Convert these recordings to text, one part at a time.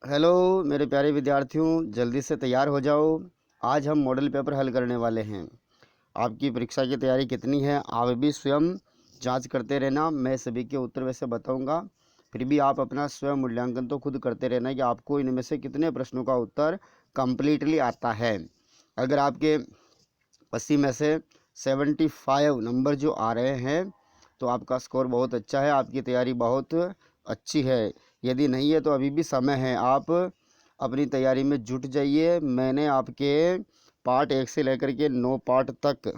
Hello मेरे प्यारे विद्यार्थियों, जल्दी से तैयार हो जाओ। आज हम मॉडल पेपर हल करने वाले हैं। आपकी परीक्षा की तैयारी कितनी है आप भी स्वयं जांच करते रहना। मैं सभी के उत्तर वैसे बताऊंगा, फिर भी आप अपना स्वयं मूल्यांकन तो खुद करते रहना कि आपको इनमें से कितने प्रश्नों का उत्तर कंप्लीटली आता है। अगर आपके 80 में से 75 नंबर जो आ रहे हैं तो आपका स्कोर बहुत अच्छा है, आपकी तैयारी बहुत अच्छी है। यदि नहीं है तो अभी भी समय है, आप अपनी तैयारी में जुट जाइए। मैंने आपके पार्ट 1 से लेकर के 9 पार्ट तक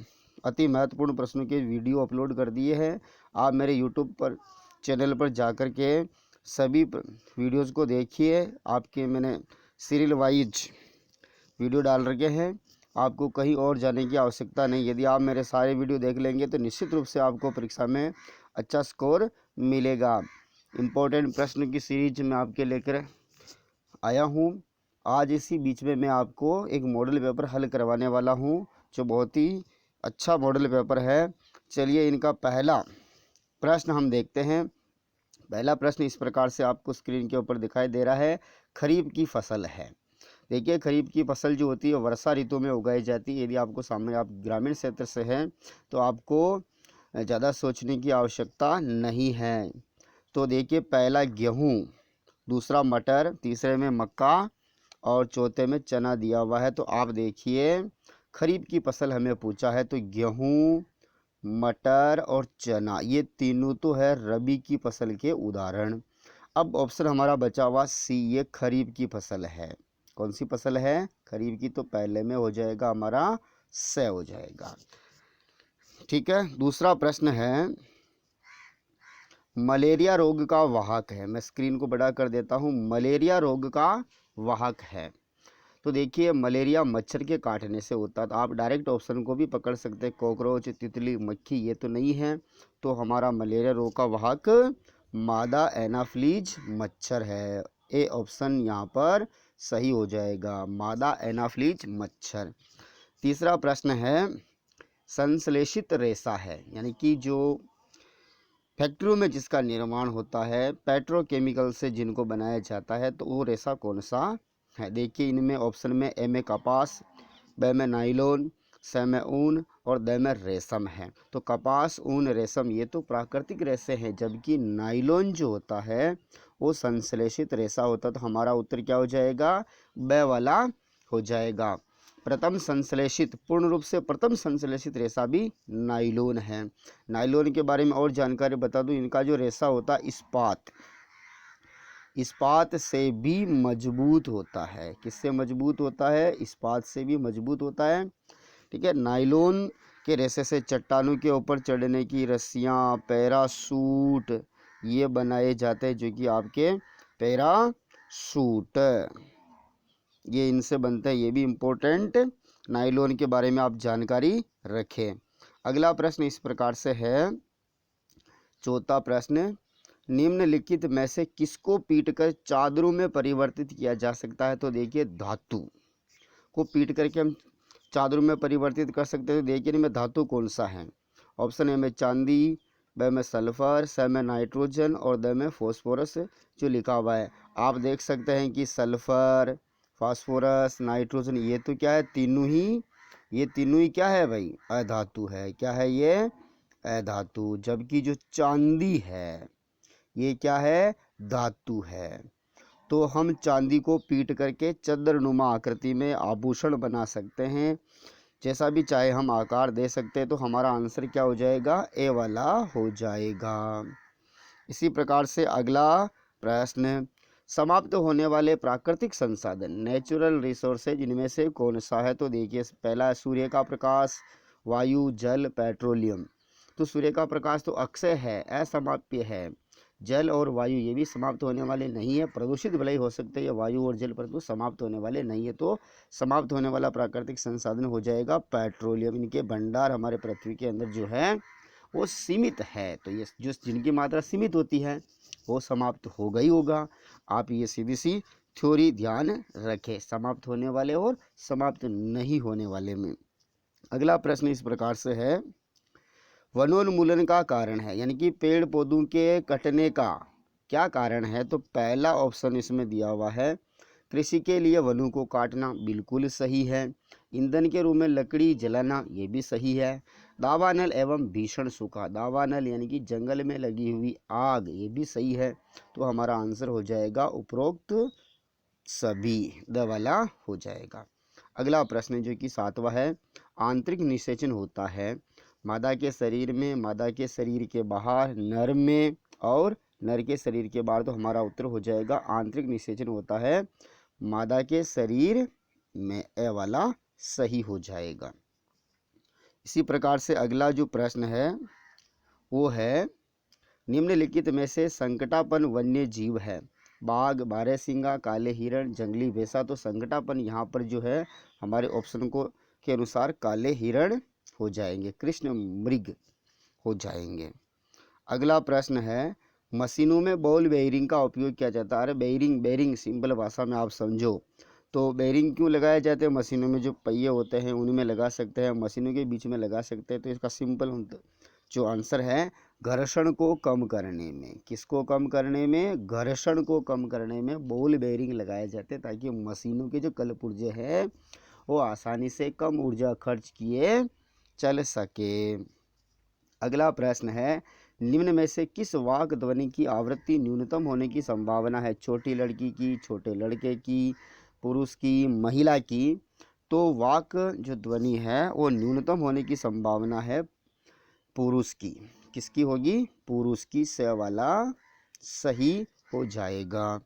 अति महत्वपूर्ण प्रश्नों के वीडियो अपलोड कर दिए हैं। आप मेरे यूट्यूब पर चैनल पर जाकर के सभी वीडियोज़ को देखिए। आपके मैंने सीरियल वाइज वीडियो डाल रखे हैं, आपको कहीं और जाने की आवश्यकता नहीं। यदि आप मेरे सारे वीडियो देख लेंगे तो निश्चित रूप से आपको परीक्षा में अच्छा स्कोर मिलेगा। इम्पोर्टेंट प्रश्न की सीरीज में आपके लेकर आया हूँ। आज इसी बीच में मैं आपको एक मॉडल पेपर हल करवाने वाला हूँ जो बहुत ही अच्छा मॉडल पेपर है। चलिए इनका पहला प्रश्न हम देखते हैं। पहला प्रश्न इस प्रकार से आपको स्क्रीन के ऊपर दिखाई दे रहा है। खरीफ की फसल है। देखिए, खरीफ की फसल जो होती है वर्षा ऋतु में उगाई जाती है। यदि आपको सामने, आप ग्रामीण क्षेत्र से हैं तो आपको ज़्यादा सोचने की आवश्यकता नहीं है। तो देखिए, पहला गेहूँ, दूसरा मटर, तीसरे में मक्का और चौथे में चना दिया हुआ है। तो आप देखिए, खरीफ की फसल हमें पूछा है तो गेहूँ, मटर और चना ये तीनों तो है रबी की फसल के उदाहरण। अब ऑप्शन हमारा बचा हुआ सी, ये खरीफ की फसल है। कौन सी फसल है? खरीफ की। तो पहले में हो जाएगा हमारा से हो जाएगा। ठीक है, दूसरा प्रश्न है, मलेरिया रोग का वाहक है। मैं स्क्रीन को बड़ा कर देता हूँ। मलेरिया रोग का वाहक है। तो देखिए, मलेरिया मच्छर के काटने से होता है। तो आप डायरेक्ट ऑप्शन को भी पकड़ सकते हैं, कॉकरोच, तितली, मक्खी, ये तो नहीं है। तो हमारा मलेरिया रोग का वाहक मादा एनाफ्लीज मच्छर है। ए ऑप्शन यहाँ पर सही हो जाएगा, मादा एनाफ्लीज मच्छर। तीसरा प्रश्न है, संश्लेषित रेशा है, यानी कि जो फैक्ट्रियों में जिसका निर्माण होता है, पेट्रोकेमिकल से जिनको बनाया जाता है, तो वो रेशा कौन सा है? देखिए, इनमें ऑप्शन में ए में कपास, ब में नाइलॉन, स में ऊन और द में रेशम है। तो कपास, ऊन, रेशम ये तो प्राकृतिक रेशे हैं, जबकि नाइलॉन जो होता है वो संश्लेषित रेशा होता है। तो हमारा उत्तर क्या हो जाएगा? ब वाला हो जाएगा। प्रथम संश्लेषित, पूर्ण रूप से प्रथम संश्लेषित रेशा भी नाइलॉन है। नाइलॉन के बारे में और जानकारी बता दूं, इनका जो रेशा होता है इस्पात से भी मजबूत होता है। किससे मजबूत होता है? इस्पात से भी मजबूत होता है। ठीक है, नाइलॉन के रेशे से चट्टानों के ऊपर चढ़ने की रस्सियाँ, पैराशूट ये बनाए जाते हैं, जो कि आपके पैराशूट ये इनसे बनते हैं। ये भी इम्पोर्टेंट नाइलॉन के बारे में आप जानकारी रखें। अगला प्रश्न इस प्रकार से है, चौथा प्रश्न, निम्नलिखित में से किसको पीटकर चादरों में परिवर्तित किया जा सकता है? तो देखिए, धातु को पीट करके हम चादरों में परिवर्तित कर सकते हैं। तो देखिए, इनमें धातु कौन सा है? ऑप्शन ए में चांदी, ब में सल्फर, स में नाइट्रोजन और द में फॉस्फोरस जो लिखा हुआ है। आप देख सकते हैं कि सल्फर, फास्फोरस, नाइट्रोजन ये तो क्या है? ये तीनों ही क्या है भाई? अधातु है। क्या है ये? अधातु। जबकि जो चांदी है ये क्या है? धातु है। तो हम चांदी को पीट करके चंद्रनुमा आकृति में आभूषण बना सकते हैं, जैसा भी चाहे हम आकार दे सकते हैं। तो हमारा आंसर क्या हो जाएगा? ए वाला हो जाएगा। इसी प्रकार से अगला प्रश्न, समाप्त होने वाले प्राकृतिक संसाधन, नेचुरल रिसोर्सेज, इनमें से कौन सा है? तो देखिए, पहला है सूर्य का प्रकाश, वायु, जल, पेट्रोलियम। तो सूर्य का प्रकाश तो अक्षय है, असमाप्य है। जल और वायु ये भी समाप्त होने वाले नहीं है, प्रदूषित भले ही हो सकते हैं वायु और जल, परंतु समाप्त होने वाले नहीं है। तो समाप्त होने वाला प्राकृतिक संसाधन हो जाएगा पेट्रोलियम। इनके भंडार हमारे पृथ्वी के अंदर जो है वो सीमित है। तो ये जो जिनकी मात्रा सीमित होती है वो समाप्त होगा ही होगा। आप ये सीधी सी थ्योरी ध्यान रखें, समाप्त होने वाले और समाप्त नहीं होने वाले में। अगला प्रश्न इस प्रकार से है, वनोन्मूलन का कारण है, यानी कि पेड़ पौधों के कटने का क्या कारण है? तो पहला ऑप्शन इसमें दिया हुआ है कृषि के लिए वनों को काटना बिल्कुल सही है। ईंधन के रूप में लकड़ी जलाना ये भी सही है। दावानल एवं भीषण सूखा, दावानल यानी कि जंगल में लगी हुई आग, ये भी सही है। तो हमारा आंसर हो जाएगा उपरोक्त सभी, द वाला हो जाएगा। अगला प्रश्न जो कि 7वां है, आंतरिक निषेचन होता है मादा के शरीर में, मादा के शरीर के बाहर, नर में और नर के शरीर के बाहर। तो हमारा उत्तर हो जाएगा आंतरिक निषेचन होता है मादा के शरीर में, ए वाला सही हो जाएगा। इसी प्रकार से अगला जो प्रश्न है वो है, निम्नलिखित में से संकटापन वन्य जीव है? बाघ, बारहसिंगा, काले हिरण, जंगली भैंसा। तो संकटापन यहाँ पर जो है हमारे ऑप्शन को के अनुसार काले हिरण हो जाएंगे, कृष्ण मृग हो जाएंगे। अगला प्रश्न है, मशीनों में बॉल बेयरिंग का उपयोग किया जाता है? अरे बेयरिंग सिंपल भाषा में आप समझो तो बेयरिंग क्यों लगाए जाते हैं? मशीनों में जो पहिए होते हैं उनमें लगा सकते हैं, मशीनों के बीच में लगा सकते हैं। तो इसका सिंपल जो आंसर है, घर्षण को कम करने में। किसको कम करने में? घर्षण को कम करने में बॉल बेयरिंग लगाए जाते हैं, ताकि मशीनों के जो कलपुर्जे हैं वो आसानी से कम ऊर्जा खर्च किए चल सके। अगला प्रश्न है, निम्न में से किस वाक् ध्वनि की आवृत्ति न्यूनतम होने की संभावना है? छोटी लड़की की, छोटे लड़के की, पुरुष की, महिला की। तो वाक् जो ध्वनि है वो न्यूनतम होने की संभावना है पुरुष की। किसकी होगी? पुरुष की, से वाला सही हो जाएगा।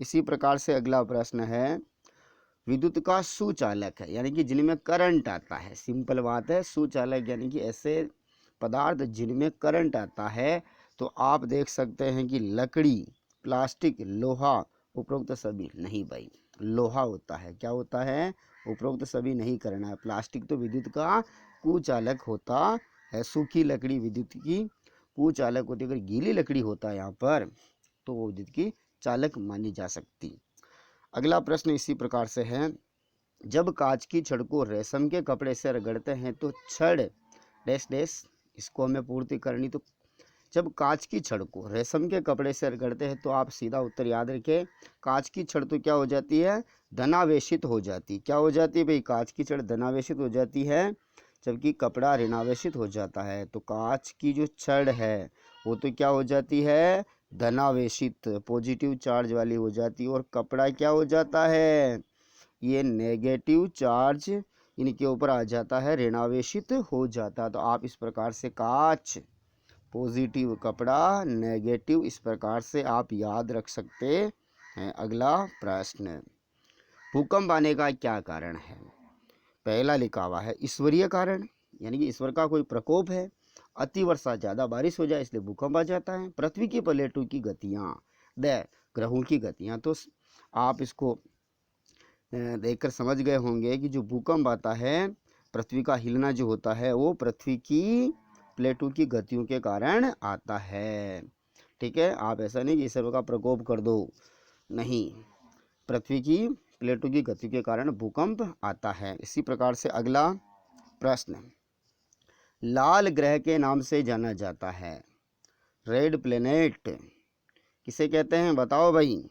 इसी प्रकार से अगला प्रश्न है, विद्युत का सुचालक है यानी कि जिनमें करंट आता है, सिंपल बात है, सुचालक यानी कि ऐसे पदार्थ जिनमें करंट आता है। तो आप देख सकते हैं कि लकड़ी, प्लास्टिक, लोहा, उपरोक्त सभी नहीं भाई, लोहा होता है। क्या होता है? उपरोक्त सभी नहीं करना है। प्लास्टिक तो विद्युत का कुचालक होता है, सूखी लकड़ी विद्युत की कुचालक होती है। अगर गीली लकड़ी होता है यहाँ पर तो वो विद्युत की चालक मानी जा सकती। अगला प्रश्न इसी प्रकार से है, जब कांच की छड़ को रेशम के कपड़े से रगड़ते हैं तो छड़ डैश डैश, इसको हमें पूर्ति करनी। तो जब कांच की छड़ को रेशम के कपड़े से रगड़ते हैं तो आप सीधा उत्तर याद रखें, कांच की छड़ तो क्या हो जाती है? धनावेशित हो जाती। क्या हो जाती है भाई? कांच की छड़ धनावेशित हो जाती है, जबकि कपड़ा ऋणावेशित हो जाता है। तो कांच की जो छड़ है वो तो क्या हो जाती है? धनावेशित, पॉजिटिव चार्ज वाली हो जाती है। और कपड़ा क्या हो जाता है? ये नेगेटिव चार्ज इनके ऊपर आ जाता है, ऋणावेशित हो जाता है। तो आप इस प्रकार से कांच पॉजिटिव, कपड़ा नेगेटिव, इस प्रकार से आप याद रख सकते हैं। अगला प्रश्न, भूकंप आने का क्या कारण है? पहला लिखा हुआ है ईश्वरीय कारण, यानी कि ईश्वर का कोई प्रकोप है। अति वर्षा, ज़्यादा बारिश हो जाए इसलिए भूकंप आ जाता है। पृथ्वी की प्लेटों की गतियाँ, ग्रहों की गतियाँ। तो आप इसको देखकर समझ गए होंगे कि जो भूकंप आता है, पृथ्वी का हिलना जो होता है वो पृथ्वी की प्लेटों की गतियों के कारण आता है। ठीक है, आप ऐसा नहीं कि ईश्वर का प्रकोप कर दो, नहीं, पृथ्वी की प्लेटों की गति के कारण भूकंप आता है। इसी प्रकार से अगला प्रश्न, लाल ग्रह के नाम से जाना जाता है, रेड प्लेनेट किसे कहते हैं? बताओ भाई।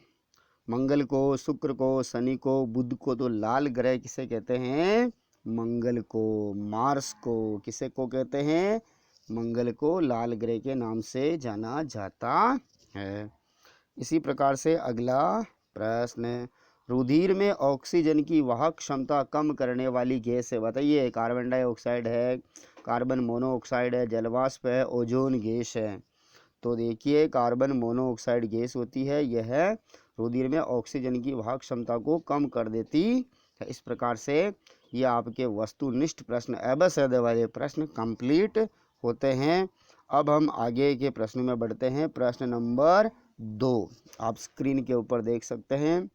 मंगल को, शुक्र को, शनि को, बुध को। तो लाल ग्रह किसे कहते हैं? मंगल को। मार्स को किसे को कहते हैं? मंगल को लाल ग्रह के नाम से जाना जाता है। इसी प्रकार से अगला प्रश्न, रुधिर में ऑक्सीजन की वाहक क्षमता कम करने वाली गैस है? बताइए। कार्बन डाइऑक्साइड है, कार्बन मोनोऑक्साइड है, जलवाष्प है, ओजोन गैस है। तो देखिए, कार्बन मोनोऑक्साइड गैस होती है, यह रुधिर में ऑक्सीजन की वाहक क्षमता को कम कर देती है। इस प्रकार से ये आपके वस्तुनिष्ठ प्रश्न, एबसद वाले प्रश्न कंप्लीट होते हैं। अब हम आगे के प्रश्न में बढ़ते हैं। प्रश्न नंबर 2 आप स्क्रीन के ऊपर देख सकते हैं।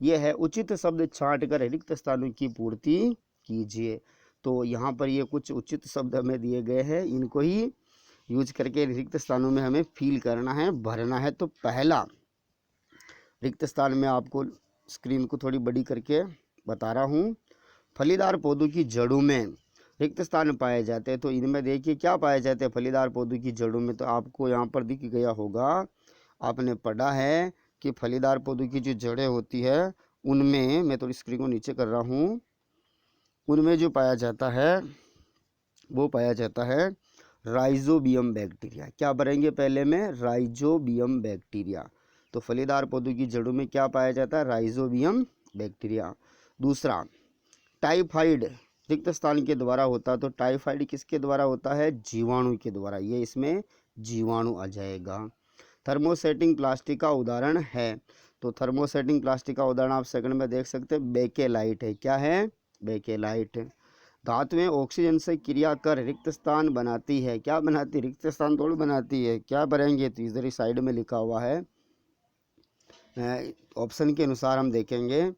यह है, उचित शब्द छांट कर रिक्त स्थानों की पूर्ति कीजिए। तो यहाँ पर ये कुछ उचित शब्द हमें दिए गए हैं, इनको ही यूज करके रिक्त स्थानों में हमें फिल करना है, भरना है। तो पहला रिक्त स्थान में आपको स्क्रीन को थोड़ी बड़ी करके बता रहा हूँ, फलीदार पौधों की जड़ों में रिक्त स्थान पाए जाते हैं। तो इनमें देखिए क्या पाए जाते हैं फलीदार पौधों की जड़ों में। तो आपको यहाँ पर दिख गया होगा, आपने पढ़ा है कि फलीदार पौधों की जो जड़ें होती है उनमें, मैं थोड़ी स्क्रीन को नीचे कर रहा हूँ, उनमें जो पाया जाता है वो पाया जाता है राइजोबियम बैक्टीरिया। क्या भरेंगे पहले में? Rhizobium bacteria. तो फलीदार पौधों की जड़ों में क्या पाया जाता है? Rhizobium bacteria. दूसरा, टाइफाइड रिक्त स्थान के द्वारा होता है। तो टाइफाइड किसके द्वारा होता है? जीवाणु के द्वारा। ये इसमें जीवाणु आ जाएगा। थर्मोसेटिंग प्लास्टिक का उदाहरण है। तो थर्मोसेटिंग प्लास्टिक का उदाहरण आप सेकंड में देख सकते हैं, बेकेलाइट है। क्या है? बेकेलाइट। धातुएं ऑक्सीजन से क्रिया कर रिक्त स्थान बनाती है। क्या बनाती है? रिक्त स्थान थोड़ी बनाती है। क्या भरेंगे? तो इधर ही साइड में लिखा हुआ है, ऑप्शन के अनुसार हम देखेंगे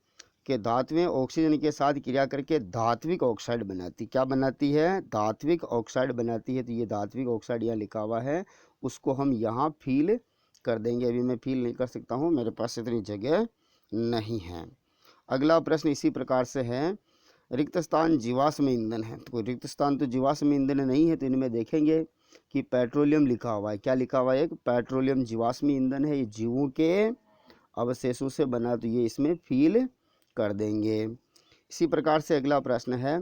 कि धातुएं ऑक्सीजन के साथ क्रिया करके धात्विक ऑक्साइड बनाती। क्या बनाती है? धात्विक ऑक्साइड बनाती है। तो ये धात्विक ऑक्साइड यहाँ लिखा हुआ है, उसको हम यहाँ फिल कर देंगे। अभी मैं फिल नहीं कर सकता हूँ, मेरे पास इतनी जगह नहीं है। अगला प्रश्न इसी प्रकार से है, रिक्त स्थान जीवाश्म ईंधन है। तो रिक्त स्थान तो जीवाश्म ईंधन नहीं है, तो इनमें देखेंगे कि पेट्रोलियम लिखा हुआ है। क्या लिखा हुआ है? एक पेट्रोलियम जीवाश्म ईंधन है, ये जीवों के अवशेषों से बना, तो ये इसमें फील कर देंगे। इसी प्रकार से अगला प्रश्न है,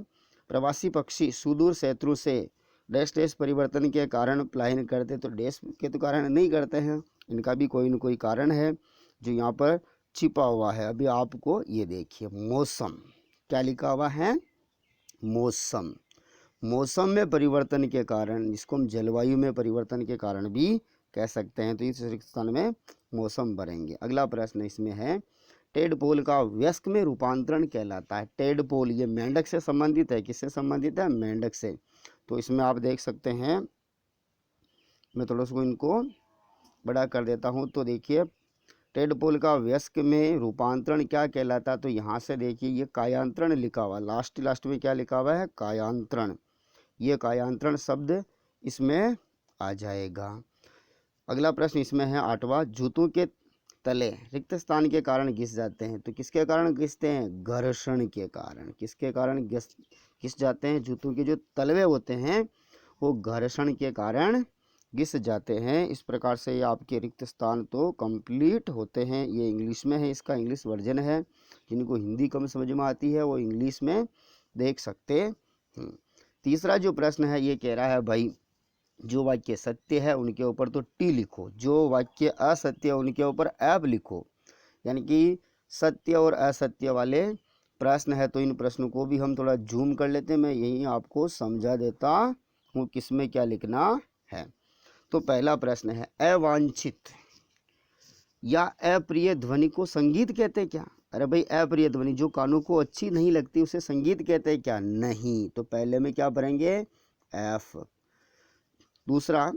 प्रवासी पक्षी सुदूर क्षेत्रों से डैश डैश परिवर्तन के कारण पलायन करते। तो डैश के तो कारण नहीं करते हैं, इनका भी कोई न कोई कारण है जो यहाँ पर छिपा हुआ है। अभी आपको ये देखिए, मौसम। क्या लिखा हुआ है? मौसम। मौसम में परिवर्तन के कारण, जिसको हम जलवायु में परिवर्तन के कारण भी कह सकते हैं। तो इस स्थान में मौसम भरेंगे। अगला प्रश्न इसमें है, टेडपोल का वयस्क में रूपांतरण कहलाता है। टेडपोल ये मेंढक से संबंधित है। किससे संबंधित है? मेंढक से। तो इसमें आप देख सकते हैं, मैं थोड़ा सा इनको बड़ा कर देता हूँ। तो देखिए, टेडपोल का वयस्क में रूपांतरण क्या कहलाता है? तो यहाँ से देखिए, ये कायांतरण लिखा हुआ, लास्ट में क्या लिखा हुआ है? कायांतरण। ये कायांतरण शब्द इसमें आ जाएगा। अगला प्रश्न इसमें है 8वां, जूतों के तले रिक्त स्थान के कारण घिस जाते हैं। तो किसके कारण घिसते हैं? घर्षण के कारण। किसके कारण घिस जाते हैं? जूतों के जो तलवे होते हैं वो घर्षण के कारण घिस जाते हैं। इस प्रकार से ये आपके रिक्त स्थान तो कंप्लीट होते हैं। ये इंग्लिश में है, इसका इंग्लिश वर्जन है। जिनको हिंदी कम समझ में आती है वो इंग्लिश में देख सकते हैं। तीसरा जो प्रश्न है ये कह रहा है, भाई जो वाक्य सत्य है उनके ऊपर तो टी लिखो, जो वाक्य असत्य है उनके ऊपर एब लिखो। यानी कि सत्य और असत्य वाले प्रश्न है। तो इन प्रश्नों को भी हम थोड़ा जूम कर लेते हैं, मैं यही आपको समझा देता हूँ किसमें क्या लिखना है। तो पहला प्रश्न है, अवांछित या अप्रिय ध्वनि को संगीत कहते क्या? अरे भाई, अप्रिय ध्वनि जो कानों को अच्छी नहीं लगती उसे संगीत कहते क्या? नहीं। तो पहले में क्या भरेंगे? एफ। दूसरा,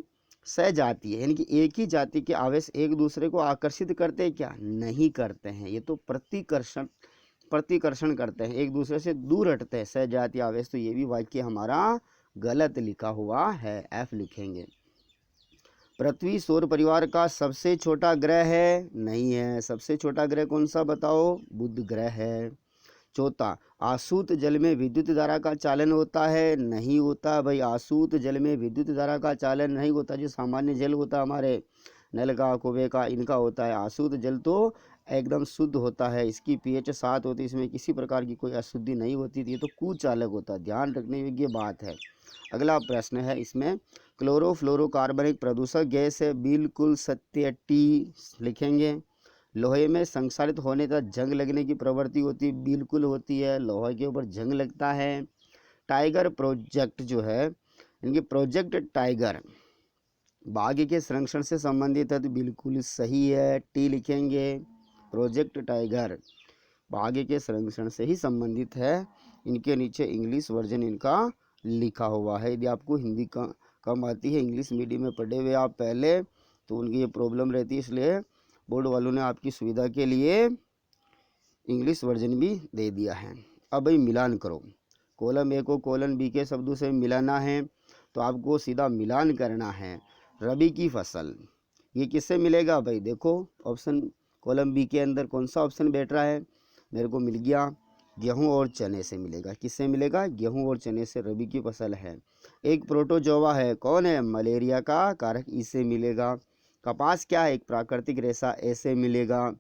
सजातीय यानी कि एक ही जाति के आवेश एक दूसरे को आकर्षित करते क्या? नहीं करते हैं। ये तो प्रतिकर्षण करते हैं, एक दूसरे से दूर हटते हैं सजातीय आवेश। तो ये भी वाक्य हमारा गलत लिखा हुआ है, एफ लिखेंगे। पृथ्वी सौर परिवार का सबसे छोटा ग्रह है? नहीं है। सबसे छोटा ग्रह कौन सा बताओ? बुध ग्रह है। चौथा, आसूत जल में विद्युत धारा का चालन होता है? नहीं होता भाई, आसूत जल में विद्युत धारा का चालन नहीं होता। जो सामान्य जल होता है हमारे नल का, कुएं का, इनका होता है। आसूत जल तो एकदम शुद्ध होता है, इसकी pH 7 होती है, इसमें किसी प्रकार की कोई अशुद्धि नहीं होती। ये तो कुचालक होता है, ध्यान रखने योग्य बात है। अगला प्रश्न है इसमें, क्लोरोफ्लोरोकार्बन एक प्रदूषक गैस है? बिल्कुल सत्य, टी लिखेंगे। लोहे में संक्षारित होने तक जंग लगने की प्रवृत्ति होती है? बिल्कुल होती है, लोहे के ऊपर जंग लगता है। टाइगर प्रोजेक्ट जो है, इनकी प्रोजेक्ट टाइगर बाघ के संरक्षण से संबंधित है? तो बिल्कुल सही है, टी लिखेंगे। प्रोजेक्ट टाइगर बाघ के संरक्षण से ही संबंधित है। इनके नीचे इंग्लिश वर्जन इनका लिखा हुआ है। यदि आपको हिंदी कम आती है, इंग्लिश मीडियम में पढ़े हुए आप पहले, तो उनकी ये प्रॉब्लम रहती है, इसलिए बोर्ड वालों ने आपकी सुविधा के लिए इंग्लिश वर्जन भी दे दिया है। अब भाई मिलान करो, कॉलम ए को कॉलम बी के शब्दों से मिलाना है। तो आपको सीधा मिलान करना है। रबी की फसल, ये किससे मिलेगा भाई? देखो ऑप्शन कॉलम बी के अंदर कौन सा ऑप्शन बैठ रहा है? मेरे को मिल गया, गेहूं और चने से मिलेगा। किससे मिलेगा? गेहूं और चने से रबी की फसल है। एक प्रोटोजोआ है, कौन है? मलेरिया का कारक, इससे मिलेगा। कपास क्या है? एक प्राकृतिक रेशा, ऐसे मिलेगा।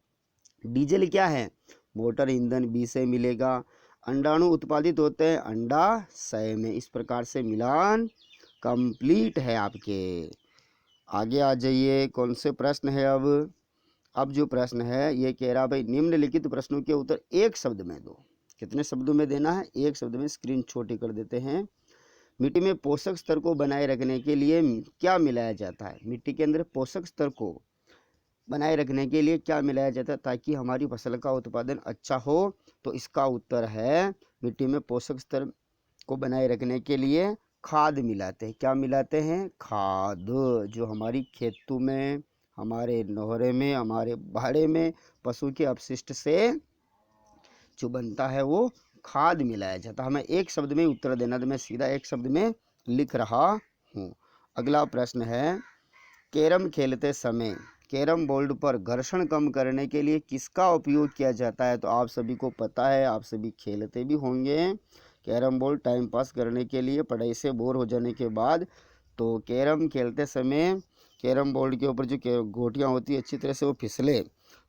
डीजल क्या है? मोटर ईंधन बी से मिलेगा। अंडाणु उत्पादित होते हैं अंडाशय में। इस प्रकार से मिलान कंप्लीट है आपके। आगे आ जाइए, कौन से प्रश्न है अब जो प्रश्न है ये कह रहा भाई निम्नलिखित प्रश्नों के उत्तर एक शब्द में दो। कितने शब्दों में देना है? एक शब्द में। स्क्रीन छोटी कर देते हैं। मिट्टी में पोषक स्तर को बनाए रखने के लिए क्या मिलाया जाता है? मिट्टी के अंदर पोषक स्तर को बनाए रखने के लिए क्या मिलाया जाता है ताकि हमारी फसल का उत्पादन अच्छा हो? तो इसका उत्तर है मिट्टी में पोषक स्तर को बनाए रखने के लिए खाद मिलाते हैं। क्या मिलाते हैं? खाद। जो हमारी खेतों में, हमारे नहरे में, हमारे बाड़े में पशु के अपशिष्ट से जो बनता है वो खाद मिलाया जाता है। हमें एक शब्द में उत्तर देना, तो मैं सीधा एक शब्द में लिख रहा हूँ। अगला प्रश्न है, कैरम खेलते समय कैरम बोर्ड पर घर्षण कम करने के लिए किसका उपयोग किया जाता है? तो आप सभी को पता है, आप सभी खेलते भी होंगे कैरम बोर्ड टाइम पास करने के लिए, पढ़ाई से बोर हो जाने के बाद। तो कैरम खेलते समय कैरम बोर्ड के ऊपर जो गोटियाँ होती है अच्छी तरह से वो फिसले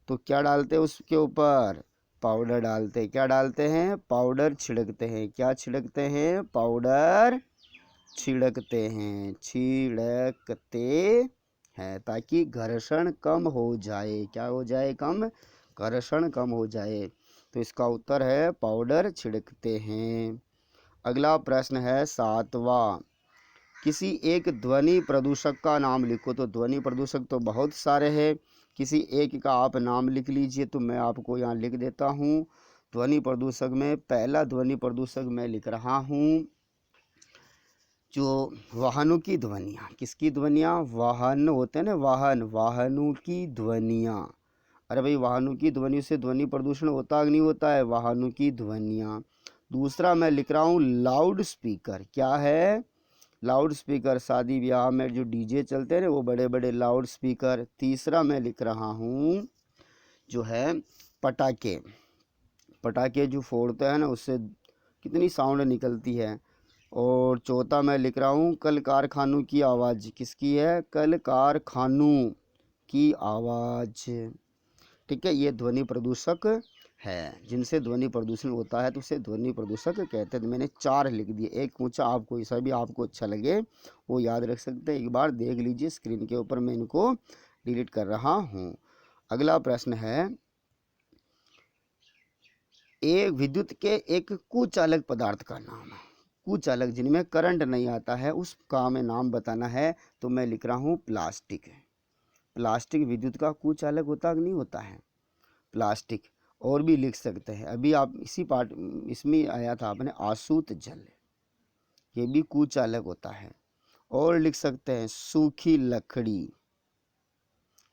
तो क्या डालते हैं उसके ऊपर? पाउडर डालते हैं। क्या डालते हैं? पाउडर छिड़कते हैं। क्या छिड़कते हैं? पाउडर छिड़कते हैं ताकि घर्षण कम हो जाए। क्या हो जाए? कम, घर्षण कम हो जाए। तो इसका उत्तर है पाउडर छिड़कते हैं। अगला प्रश्न है 7वां, किसी एक ध्वनि प्रदूषक का नाम लिखो। तो ध्वनि प्रदूषक तो बहुत सारे हैं, किसी एक का आप नाम लिख लीजिए। तो मैं आपको यहाँ लिख देता हूँ। ध्वनि प्रदूषक में पहला ध्वनि प्रदूषक मैं लिख रहा हूँ, जो वाहनों की ध्वनियाँ। किसकी ध्वनियाँ? वाहन होते हैं ना, वाहनों की ध्वनियाँ। अरे भाई, वाहनों की ध्वनि से ध्वनि प्रदूषण होता कि नहीं होता है? वाहनों की ध्वनियाँ। दूसरा मैं लिख रहा हूँ लाउड स्पीकर। क्या है? Loud speaker. शादी ब्याह में जो डीजे चलते हैं ना, वो बड़े बड़े लाउड स्पीकर। तीसरा मैं लिख रहा हूँ जो है पटाखे। पटाखे जो फोड़ते हैं ना, उससे कितनी साउंड निकलती है। और चौथा मैं लिख रहा हूँ कल कारखानों की आवाज़। किसकी है? कल कारखानों की आवाज़। ठीक है, ये ध्वनि प्रदूषक है जिनसे ध्वनि प्रदूषण होता है, तो उसे ध्वनि प्रदूषक कहते हैं। तो मैंने 4 लिख दिए, एक ऊँचा। आपको ऐसा भी आपको अच्छा लगे वो याद रख सकते हैं। एक बार देख लीजिए स्क्रीन के ऊपर, मैं इनको डिलीट कर रहा हूँ। अगला प्रश्न है, एक विद्युत के एक कुचालक पदार्थ का नाम। कुचालक जिनमें करंट नहीं आता है उसका हमें नाम बताना है। तो मैं लिख रहा हूँ प्लास्टिक। प्लास्टिक विद्युत का कुचालक होता कि नहीं होता है? प्लास्टिक। और भी लिख सकते हैं, अभी आप इसी पार्ट इसमें आया था आपने आसूत जल, ये भी कुचालक होता है। और लिख सकते हैं सूखी लकड़ी।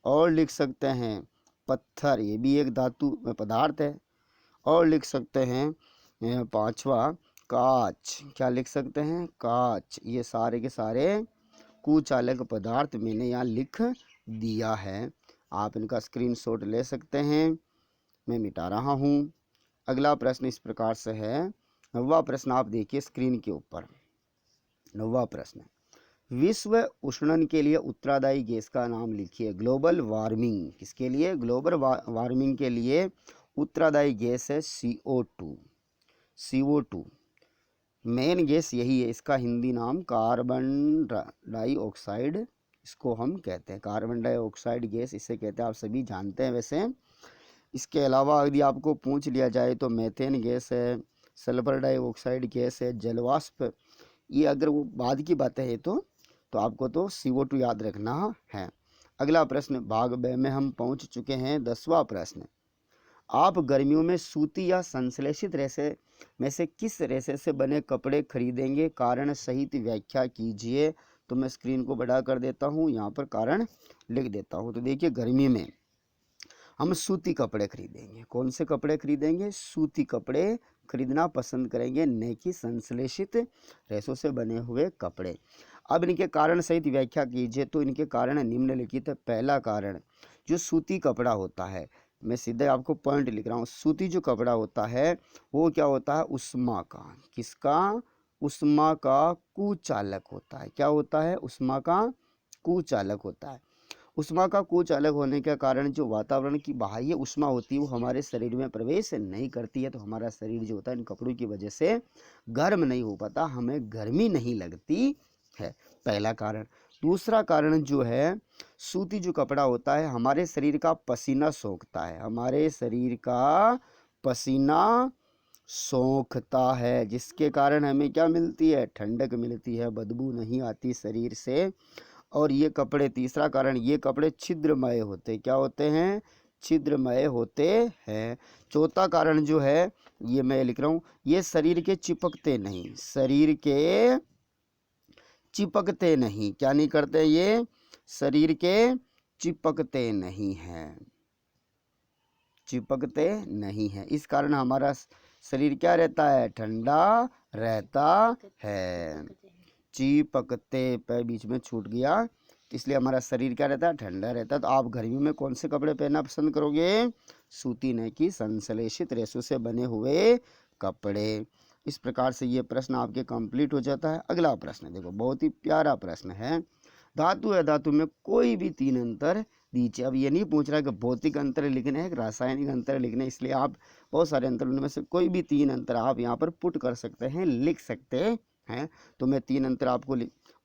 और लिख सकते हैं पत्थर, ये भी एक धातु पदार्थ है। और लिख सकते हैं 5वां कांच। क्या लिख सकते हैं? कांच। ये सारे के सारे कुचालक पदार्थ मैंने यहाँ लिख दिया है। आप इनका स्क्रीनशॉट ले सकते हैं, मैं मिटा रहा हूँ। अगला प्रश्न इस प्रकार से है, 9वां प्रश्न आप देखिए स्क्रीन के ऊपर। 9वां प्रश्न, विश्व उष्णन के लिए उत्तरदायी गैस का नाम लिखिए। Global warming. किसके लिए? ग्लोबल वार्मिंग के लिए उत्तरदायी गैस है CO2। CO2 मेन गैस यही है। इसका हिंदी नाम कार्बन डाइऑक्साइड इसको हम कहते हैं। कार्बन डाइऑक्साइड गैस इसे कहते हैं, आप सभी जानते हैं वैसे। इसके अलावा यदि आपको पूछ लिया जाए तो मेथेन गैस है, सल्फर डाइऑक्साइड गैस है, जलवाष्प। ये अगर वो बाद की बातें है तो आपको तो CO2 याद रखना है। अगला प्रश्न भाग ब में हम पहुंच चुके हैं। 10वां प्रश्न, आप गर्मियों में सूती या संश्लेषित रेशे में से किस रेशे से बने कपड़े खरीदेंगे? कारण सहित व्याख्या कीजिए। तो मैं स्क्रीन को बड़ा कर देता हूँ, यहाँ पर कारण लिख देता हूँ। तो देखिए, गर्मी में हम सूती कपड़े खरीदेंगे। कौन से कपड़े खरीदेंगे? सूती कपड़े खरीदना पसंद करेंगे, न कि संश्लेषित रेशों से बने हुए कपड़े। अब इनके कारण सहित व्याख्या कीजिए। तो इनके कारण निम्नलिखित है। पहला कारण, जो सूती कपड़ा होता है, मैं सीधे आपको पॉइंट लिख रहा हूँ। सूती जो कपड़ा होता है वो क्या होता है? उष्मा का। किसका? उष्मा का कुचालक होता है। क्या होता है? उष्मा का कुचालक होता है। ऊष्मा का कुछ अलग होने के कारण जो वातावरण की बाह्य ऊष्मा होती है वो हमारे शरीर में प्रवेश नहीं करती है, तो हमारा शरीर जो होता है इन कपड़ों की वजह से गर्म नहीं हो पाता, हमें गर्मी नहीं लगती है, पहला कारण। दूसरा कारण जो है, सूती जो कपड़ा होता है हमारे शरीर का पसीना सोखता है, हमारे शरीर का पसीना सोखता है, जिसके कारण हमें क्या मिलती है, ठंडक मिलती है, बदबू नहीं आती शरीर से। और ये कपड़े, तीसरा कारण, ये कपड़े छिद्रमय होते, क्या होते हैं, छिद्रमय होते हैं। चौथा कारण जो है, ये मैं लिख रहा हूँ, ये शरीर के चिपकते नहीं, शरीर के चिपकते नहीं, क्या नहीं करते, ये शरीर के चिपकते नहीं हैं, चिपकते नहीं हैं। इस कारण हमारा शरीर क्या रहता है, ठंडा रहता है। चिपकते पे बीच में छूट गया, इसलिए हमारा शरीर क्या रहता है, ठंडा रहता है। तो आप गर्मी में कौन से कपड़े पहनना पसंद करोगे, सूती नहीं कि संश्लेषित रेशों से बने हुए कपड़े। इस प्रकार से ये प्रश्न आपके कंप्लीट हो जाता है। अगला प्रश्न देखो, बहुत ही प्यारा प्रश्न है। धातु या धातु में कोई भी 3 अंतर दीजिए। अब ये नहीं पूछ रहा है कि भौतिक अंतर लिखने हैं, रासायनिक अंतर लिखने हैं, इसलिए आप बहुत सारे अंतर, उनमें से कोई भी 3 अंतर आप यहाँ पर पुट कर सकते हैं, लिख सकते हैं। तो मैं 3 अंतर आपको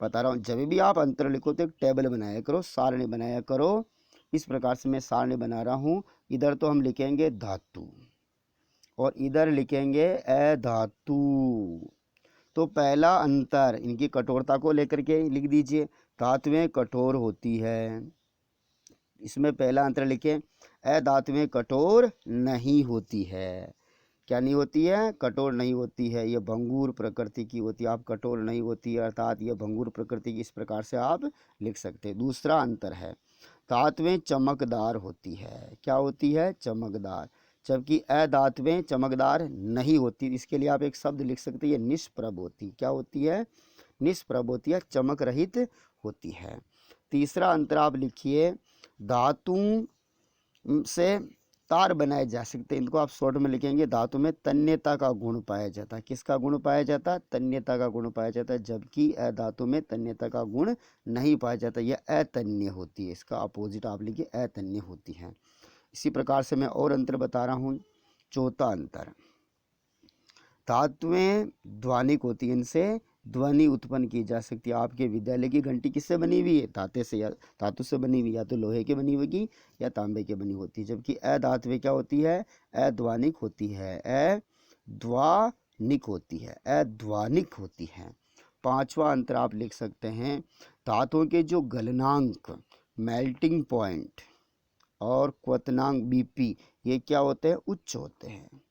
बता रहा हूँ। जब भी आप अंतर लिखो तो एक टेबल बनाया करो, सारणी बनाया करो। इस प्रकार से मैं सारणी बना रहा हूँ। इधर तो हम लिखेंगे धातु और इधर लिखेंगे अधातु। तो पहला अंतर, इनकी कठोरता को लेकर के लिख दीजिए। धातुएं कठोर होती है, इसमें पहला अंतर लिखें, अधातुएं कठोर नहीं होती है। क्या नहीं होती है, कठोर नहीं होती है, ये भंगुर प्रकृति की होती है। आप कठोर नहीं होती है अर्थात ये भंगुर प्रकृति की, इस प्रकार से आप लिख सकते हैं। दूसरा अंतर है, धातुएं चमकदार होती है। क्या होती है, चमकदार, जबकि अधातुएं चमकदार नहीं होती। इसके लिए आप एक शब्द लिख सकते हैं, ये निष्प्रभ होती। क्या होती है, निष्प्रभ होती है, चमक रहित होती है। तीसरा अंतर आप लिखिए, धातु से तार बनाए जा सकते हैं। इनको आप शॉर्ट में लिखेंगे, धातु में तन्यता का गुण पाया जाता है। किसका गुण पाया जाता है, तन्यता का गुण पाया जाता है, जबकि अधातु में तन्यता का गुण नहीं पाया जाता, यह अतन्य होती है। इसका अपोजिट आप लिखिए, अतन्य होती है। इसी प्रकार से मैं और अंतर बता रहा हूँ। चौथा अंतर, धातुएं ध्वनिक होती है, इनसे ध्वनि उत्पन्न की जा सकती है। आपके विद्यालय की घंटी किससे बनी हुई है, धातु से, या धातु से बनी हुई, या तो लोहे की बनी होगी या तांबे की बनी होती है। जबकि अधातुएं क्या होती है, अध्वनिक होती है, अध्वनिक होती है, अध्वनिक होती है। पांचवा अंतर आप लिख सकते हैं, धातुओं के जो गलनांक, मेल्टिंग पॉइंट और क्वथनांक बीपी, ये क्या होते हैं, उच्च होते हैं,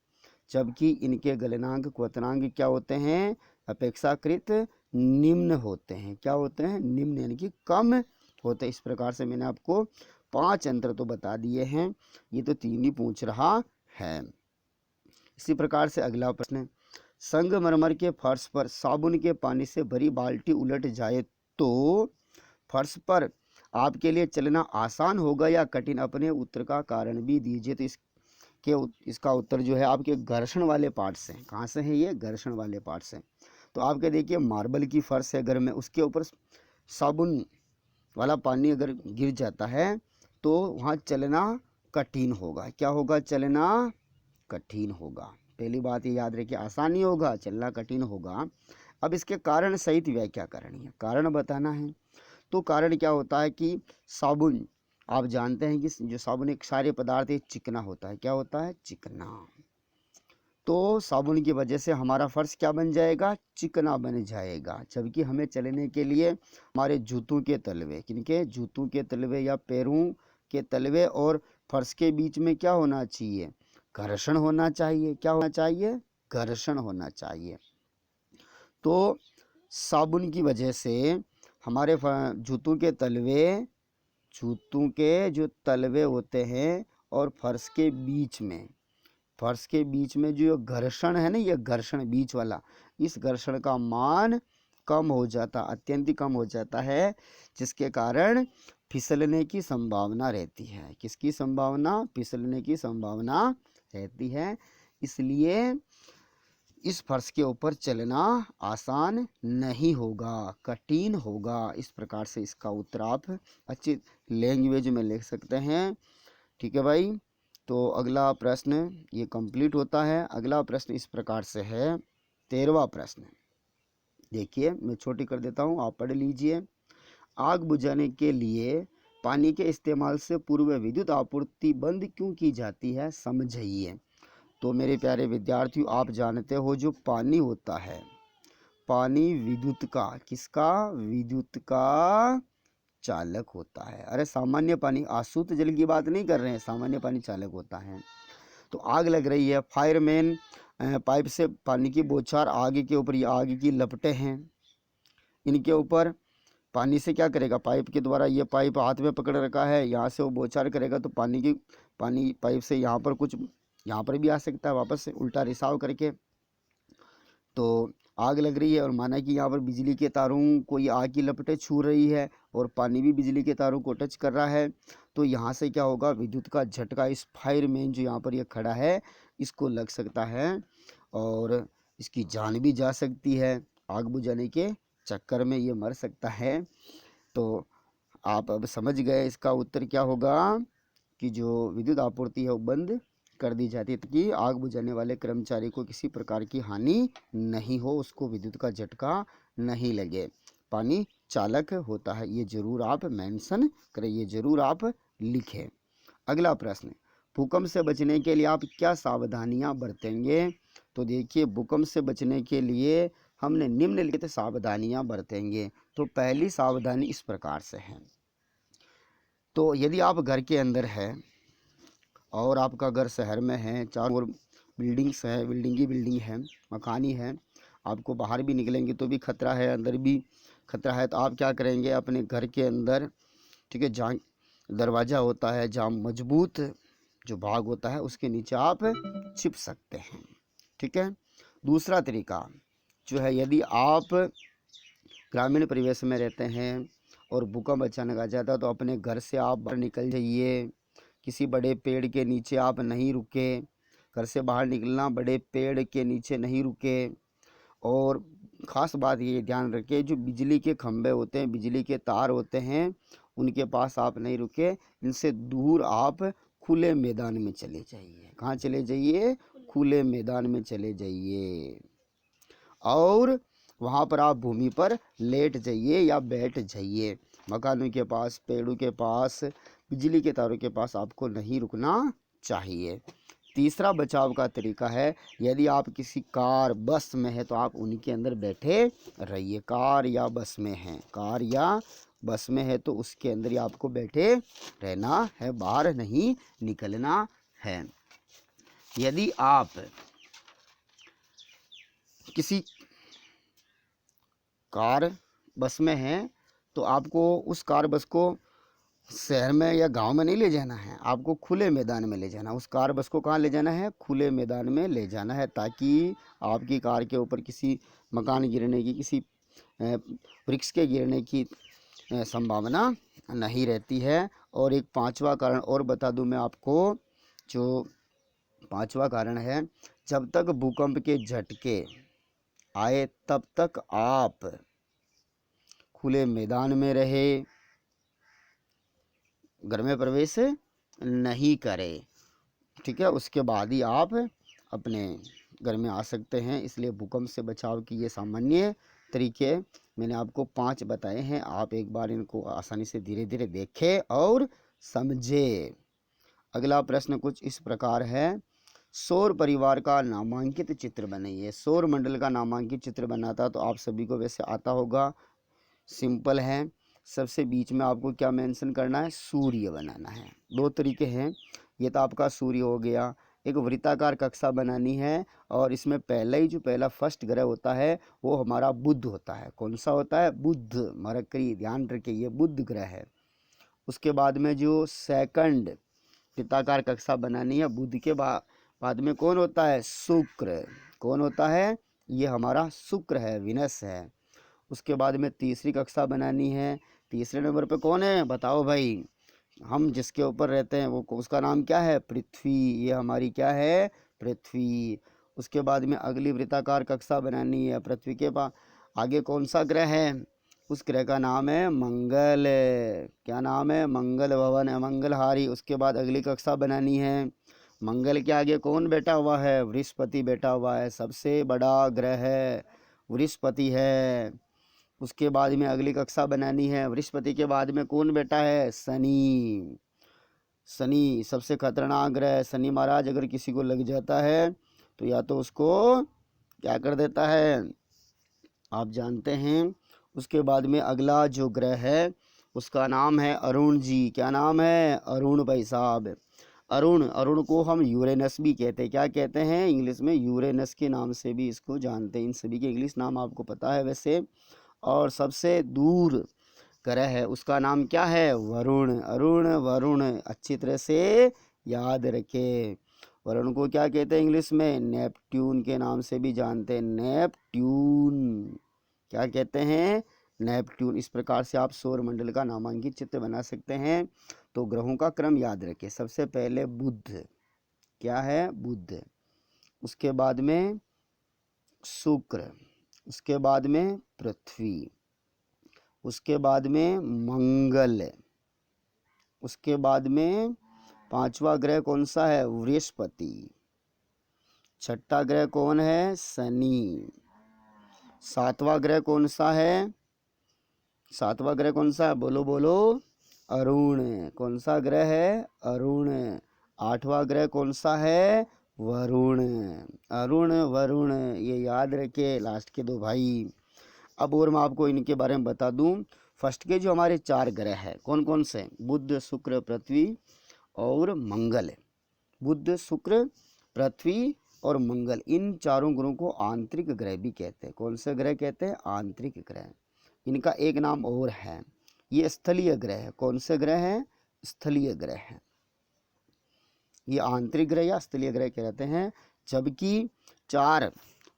जबकि इनके गलनांक, क्वथनांक क्या होते हैं, अपेक्षाकृत निम्न होते हैं। क्या होते हैं, निम्न, यानी कि कम होते हैं। इस प्रकार से मैंने आपको 5 अंतर तो बता दिए हैं, ये तो 3 ही पूछ रहा है। इसी प्रकार से अगला प्रश्न, संगमरमर के फर्श पर साबुन के पानी से भरी बाल्टी उलट जाए तो फर्श पर आपके लिए चलना आसान होगा या कठिन, अपने उत्तर का कारण भी दीजिए। तो इसका उत्तर जो है आपके घर्षण वाले पार्ट से, कहाँ से है, ये घर्षण वाले पार्ट से। तो आपके देखिए मार्बल की फर्श है घर में, उसके ऊपर साबुन वाला पानी अगर गिर जाता है तो वहाँ चलना कठिन होगा। क्या होगा, चलना कठिन होगा। पहली बात ये याद रखिए, आसान नहीं होगा, चलना कठिन होगा। अब इसके कारण सहित व्याख्या करनी है, कारण बताना है। तो कारण क्या होता है कि साबुन, आप जानते हैं कि जो साबुन एक सारे पदार्थ है, चिकना होता है। क्या होता है, चिकना। तो साबुन की वजह से हमारा फर्श क्या बन जाएगा, चिकना बन जाएगा। जबकि हमें चलने के लिए हमारे जूतों के तलवे, किनके, जूतों के तलवे या पैरों के तलवे और फर्श के बीच में क्या होना चाहिए, घर्षण होना चाहिए। क्या होना चाहिए, घर्षण होना चाहिए। तो साबुन की वजह से हमारे जूतों के तलवे, जूतों के जो तलवे होते हैं और फर्श के बीच में, फर्श के बीच में जो घर्षण है ना, ये घर्षण बीच वाला, इस घर्षण का मान कम हो जाता, अत्यंत कम हो जाता है, जिसके कारण फिसलने की संभावना रहती है। किसकी संभावना, फिसलने की संभावना रहती है। इसलिए इस फर्श के ऊपर चलना आसान नहीं होगा, कठिन होगा। इस प्रकार से इसका उत्तर आप अच्छी लैंग्वेज में लिख सकते हैं। ठीक है भाई। तो अगला प्रश्न ये कंप्लीट होता है। अगला प्रश्न इस प्रकार से है, 13वां प्रश्न। देखिए मैं छोटी कर देता हूँ, आप पढ़ लीजिए। आग बुझाने के लिए पानी के इस्तेमाल से पूर्व विद्युत आपूर्ति बंद क्यों की जाती है, समझिए। तो मेरे प्यारे विद्यार्थियों, आप जानते हो जो पानी होता है, पानी विद्युत का, किसका, विद्युत का चालक होता है। अरे सामान्य पानी, आशुद्ध जल की बात नहीं कर रहे हैं, सामान्य पानी चालक होता है। तो आग लग रही है, फायरमैन पाइप से पानी की बौछार आग के ऊपर, ये आग की लपटें हैं, इनके ऊपर पानी से क्या करेगा, पाइप के द्वारा, ये पाइप हाथ में पकड़ रखा है, यहाँ से वो बौछार करेगा तो पानी पाइप से यहाँ पर कुछ, यहाँ पर भी आ सकता है वापस से उल्टा रिसाव करके। तो आग लग रही है और माना कि यहाँ पर बिजली के तारों को ये आग की लपटें छू रही है और पानी भी बिजली के तारों को टच कर रहा है। तो यहाँ से क्या होगा, विद्युत का झटका इस फायरमैन जो यहाँ पर ये खड़ा है इसको लग सकता है और इसकी जान भी जा सकती है। आग बुझाने के चक्कर में ये मर सकता है। तो आप अब समझ गए इसका उत्तर क्या होगा कि जो विद्युत आपूर्ति है वो बंद कर दी जाती है ताकि आग बुझाने वाले कर्मचारी को किसी प्रकार की हानि नहीं हो, उसको विद्युत का झटका नहीं लगे। पानी चालक होता है, ये जरूर आप मेंशन करें, ये जरूर आप लिखें। अगला प्रश्न, भूकंप से बचने के लिए आप क्या सावधानियां बरतेंगे। तो देखिए भूकंप से बचने के लिए हमने निम्नलिखित सावधानियां बरतेंगे। तो पहली सावधानी इस प्रकार से है, तो यदि आप घर के अंदर है और आपका घर शहर में है, चारों ओर बिल्डिंग्स है, बिल्डिंग ही बिल्डिंग है, मकान ही है, आपको बाहर भी निकलेंगे तो भी खतरा है, अंदर भी खतरा है, तो आप क्या करेंगे, अपने घर के अंदर, ठीक है, जहाँ दरवाज़ा होता है, जहाँ मजबूत जो भाग होता है उसके नीचे आप छिप सकते हैं। ठीक है। दूसरा तरीका जो है, यदि आप ग्रामीण परिवेश में रहते हैं और भूकंप अचानक आ जाता है तो अपने घर से आप बाहर निकल जाइए, किसी बड़े पेड़ के नीचे आप नहीं रुके, घर से बाहर निकलना बड़े पेड़ के नीचे नहीं रुके। और ख़ास बात ये ध्यान रखें, जो बिजली के खंभे होते हैं, बिजली के तार होते हैं, उनके पास आप नहीं रुके, इनसे दूर आप खुले मैदान में चले जाइए। कहाँ चले जाइए, खुले मैदान में चले जाइए और वहाँ पर आप भूमि पर लेट जाइए या बैठ जाइए। मकानों के पास, पेड़ों के पास, बिजली के तारों के पास आपको नहीं रुकना चाहिए। तीसरा बचाव का तरीका है, यदि आप किसी कार बस में है तो आप उनके अंदर बैठे रहिए। कार या बस में हैं, कार या बस में है तो उसके अंदर ही आपको बैठे रहना है, बाहर नहीं निकलना है। यदि आप किसी कार बस में हैं तो आपको उस कार बस को शहर में या गांव में नहीं ले जाना है, आपको खुले मैदान में ले जाना है। उस कार बस को कहाँ ले जाना है, खुले मैदान में ले जाना है, ताकि आपकी कार के ऊपर किसी मकान गिरने की, किसी वृक्ष के गिरने की संभावना नहीं रहती है। और एक पांचवा कारण और बता दूं मैं आपको, जो पांचवा कारण है, जब तक भूकंप के झटके आए तब तक आप खुले मैदान में रहे, घर में प्रवेश नहीं करें। ठीक है, उसके बाद ही आप अपने घर में आ सकते हैं। इसलिए भूकंप से बचाव की ये सामान्य तरीके मैंने आपको 5 बताए हैं। आप एक बार इनको आसानी से धीरे धीरे देखें और समझें। अगला प्रश्न कुछ इस प्रकार है, सौर परिवार का नामांकित चित्र बनाइए। सौर मंडल का नामांकित चित्र बनाता तो आप सभी को वैसे आता होगा, सिंपल है। सबसे बीच में आपको क्या मेंशन करना है, सूर्य बनाना है। 2 तरीके हैं, ये तो आपका सूर्य हो गया। एक वृत्ताकार कक्षा बनानी है और इसमें पहला फर्स्ट ग्रह होता है वो हमारा बुध होता है। कौन सा होता है, बुध, मरकरी, ध्यान रखिए ये बुध ग्रह है। उसके बाद में जो सेकंड वृत्ताकार कक्षा बनानी है, बुध के बाद में कौन होता है, शुक्र। कौन होता है, ये हमारा शुक्र है, विनस है। उसके बाद में तीसरी कक्षा बनानी है। तीसरे नंबर पे कौन है, बताओ भाई, हम जिसके ऊपर रहते हैं वो, उसका नाम क्या है, पृथ्वी। ये हमारी क्या है, पृथ्वी। उसके बाद में अगली वृत्ताकार कक्षा बनानी है। पृथ्वी के पास आगे कौन सा ग्रह है, उस ग्रह का नाम है मंगल। क्या नाम है? मंगल भवन है, मंगलहारी। उसके बाद अगली कक्षा बनानी है। मंगल के आगे कौन बैठा हुआ है? बृहस्पति बैठा हुआ है, सबसे बड़ा ग्रह है बृहस्पति है। उसके बाद में अगली कक्षा बनानी है। बृहस्पति के बाद में कौन बैठा है? शनि। शनि सबसे खतरनाक ग्रह है। शनि महाराज अगर किसी को लग जाता है तो या तो उसको क्या कर देता है, आप जानते हैं। उसके बाद में अगला जो ग्रह है उसका नाम है अरुण जी। क्या नाम है? अरुण भाई साहब। अरुण, अरुण को हम यूरेनस भी कहते हैं। क्या कहते हैं? इंग्लिश में यूरेनस के नाम से भी इसको जानते हैं। इन सभी के इंग्लिश नाम आपको पता है वैसे। और सबसे दूर ग्रह है उसका नाम क्या है? वरुण। अरुण, वरुण अच्छी तरह से याद रखें। वरुण को क्या कहते हैं इंग्लिश में? नेपट्यून के नाम से भी जानते हैं। नेपट्यून। क्या कहते हैं? नेपट्यून। इस प्रकार से आप सौर मंडल का नामांकित चित्र बना सकते हैं। तो ग्रहों का क्रम याद रखें। सबसे पहले बुध। क्या है? बुध। उसके बाद में शुक्र। उसके बाद में पृथ्वी। उसके बाद में मंगल। उसके बाद में पांचवा ग्रह कौन सा है? बृहस्पति। छठा ग्रह कौन है? शनि। सातवां ग्रह कौन सा है? सातवां ग्रह कौन सा है? बोलो बोलो। अरुण। कौन सा ग्रह है? अरुण। आठवां ग्रह कौन सा है? वरुण। अरुण, वरुण, ये याद रखे लास्ट के दो भाई। अब और मैं आपको इनके बारे में बता दूं। फर्स्ट के जो हमारे चार ग्रह हैं कौन कौन से? बुध, शुक्र, पृथ्वी और मंगल। बुध, शुक्र, पृथ्वी और मंगल, इन चारों ग्रहों को आंतरिक ग्रह भी कहते हैं। कौन से ग्रह कहते हैं? आंतरिक ग्रह। इनका एक नाम और है, ये स्थलीय ग्रह है। कौन से ग्रह हैं? स्थलीय ग्रह हैं। ये आंतरिक ग्रह या स्थलीय ग्रह कहते हैं। जबकि चार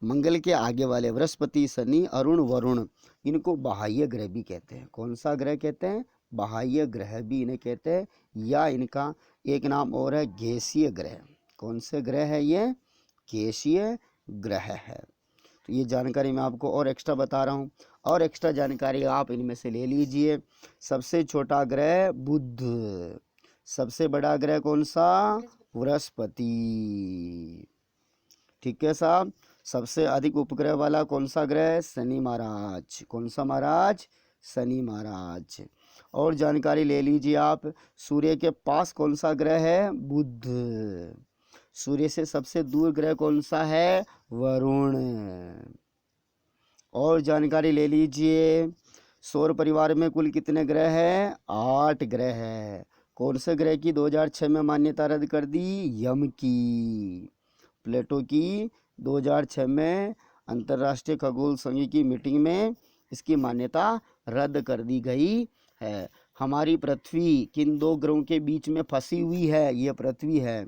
मंगल के आगे वाले बृहस्पति, शनि, अरुण, वरुण, इनको बाह्य ग्रह भी कहते हैं। कौन सा ग्रह कहते हैं? बाह्य ग्रह भी इन्हें कहते हैं। या इनका एक नाम और है गैसीय ग्रह। कौन से ग्रह है ये? गैसीय ग्रह है। तो ये जानकारी मैं आपको और एक्स्ट्रा बता रहा हूँ। और एक्स्ट्रा जानकारी आप इनमें से ले लीजिए। सबसे छोटा ग्रह बुध। सबसे बड़ा ग्रह कौन सा? बृहस्पति। ठीक है साहब। सबसे अधिक उपग्रह वाला कौन सा ग्रह? शनि महाराज। कौन सा महाराज? शनि महाराज। और जानकारी ले लीजिए आप। सूर्य के पास कौन सा ग्रह है? बुध। सूर्य से सबसे दूर ग्रह कौन सा है? वरुण। और जानकारी ले लीजिए। सौर परिवार में कुल कितने ग्रह हैं? 8 ग्रह है। कौन से ग्रह की 2006 में मान्यता रद्द कर दी? यम की। प्लेटो की 2006 में अंतर्राष्ट्रीय खगोल संघ की मीटिंग में इसकी मान्यता रद्द कर दी गई है। हमारी पृथ्वी किन दो ग्रहों के बीच में फंसी हुई है? ये पृथ्वी है।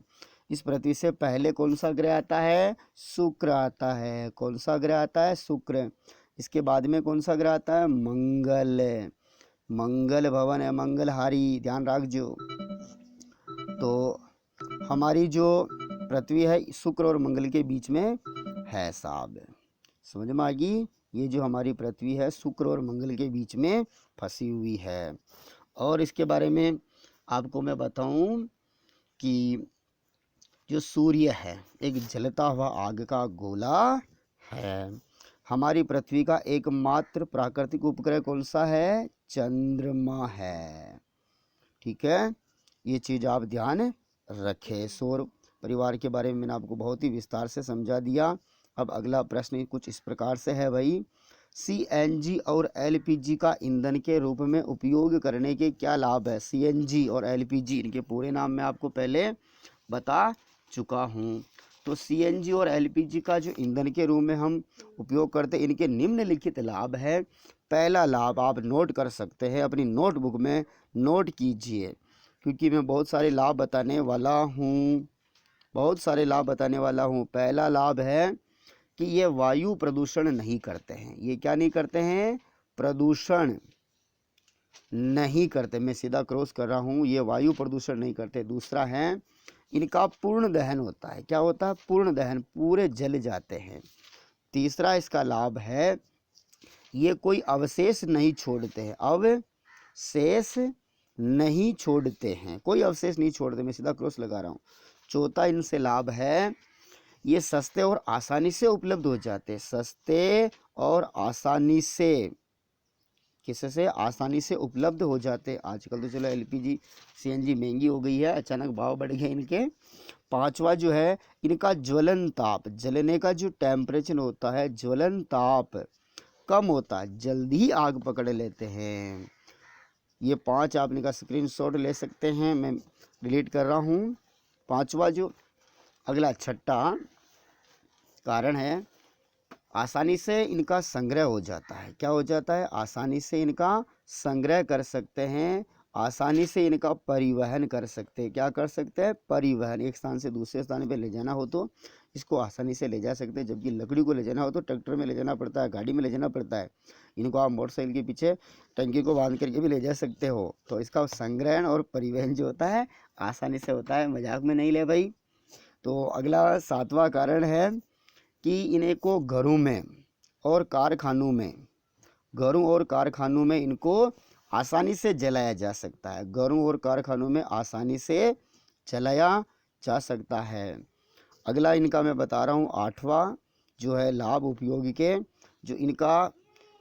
इस पृथ्वी से पहले कौन सा ग्रह आता है? शुक्र आता है। कौन सा ग्रह आता है? शुक्र। इसके बाद में कौन सा ग्रह आता है? मंगल। मंगल भवन है, मंगलहारी, ध्यान रखजो। तो हमारी जो पृथ्वी है शुक्र और मंगल के बीच में है साहब। समझ में आ गई? ये जो हमारी पृथ्वी है शुक्र और मंगल के बीच में फंसी हुई है। और इसके बारे में आपको मैं बताऊं कि जो सूर्य है एक जलता हुआ आग का गोला है। हमारी पृथ्वी का एकमात्र प्राकृतिक उपग्रह कौन सा है? चंद्रमा है। ठीक है, ये चीज़ आप ध्यान रखें। सौर परिवार के बारे में मैंने आपको बहुत ही विस्तार से समझा दिया। अब अगला प्रश्न कुछ इस प्रकार से है भाई, सीएनजी और एलपीजी का ईंधन के रूप में उपयोग करने के क्या लाभ है? सीएनजी और एलपीजी, इनके पूरे नाम मैं आपको पहले बता चुका हूँ। तो सीएनजी और एलपीजी का जो ईंधन के रूप में हम उपयोग करते हैं, इनके निम्नलिखित लाभ है। पहला लाभ आप नोट कर सकते हैं, अपनी नोटबुक में नोट कीजिए, क्योंकि मैं बहुत सारे लाभ बताने वाला हूँ। पहला लाभ है कि ये वायु प्रदूषण नहीं करते हैं। ये क्या नहीं करते हैं? प्रदूषण नहीं करते। मैं सीधा क्रॉस कर रहा हूँ, ये वायु प्रदूषण नहीं करते। दूसरा है इनका पूर्ण दहन होता है। क्या होता है? पूर्ण दहन, पूरे जल जाते हैं। तीसरा इसका लाभ है ये कोई अवशेष नहीं छोड़ते हैं, अवशेष नहीं छोड़ते हैं, कोई अवशेष नहीं छोड़ते। मैं सीधा क्रॉस लगा रहा हूँ। चौथा इनसे लाभ है, ये सस्ते और आसानी से उपलब्ध हो जाते हैं। सस्ते और आसानी से, किससे? आसानी से उपलब्ध हो जाते। आजकल तो चलो एलपीजी सीएनजी महंगी हो गई है, अचानक भाव बढ़ गए इनके। पांचवा जो है, इनका ज्वलन ताप, जलने का जो टेम्परेचर होता है, ज्वलन ताप कम होता है, जल्दी ही आग पकड़ लेते हैं। ये 5 आप इनका स्क्रीनशॉट ले सकते हैं, मैं डिलीट कर रहा हूँ। पांचवा जो अगला छठा कारण है, आसानी से इनका संग्रह हो जाता है। क्या हो जाता है? आसानी से इनका संग्रह कर सकते हैं, आसानी से इनका परिवहन कर सकते हैं। क्या कर सकते हैं? परिवहन। एक स्थान से दूसरे स्थान पे ले जाना हो तो इसको आसानी से ले जा सकते हैं, जबकि लकड़ी को ले जाना हो तो ट्रैक्टर में ले जाना पड़ता है, गाड़ी में ले जाना पड़ता है। इनको आप मोटरसाइकिल के पीछे टंकी को बांध करके भी ले जा सकते हो। तो इसका संग्रहण और परिवहन जो होता है आसानी से होता है, मजाक में नहीं ले भाई। तो अगला सातवां कारण है कि इन्हें को घरों में और कारखानों में, घरों और कारखानों में इनको आसानी से जलाया जा सकता है। घरों और कारखानों में आसानी से जलाया जा सकता है। अगला इनका मैं बता रहा हूँ, आठवां जो है लाभ उपयोगी के, जो इनका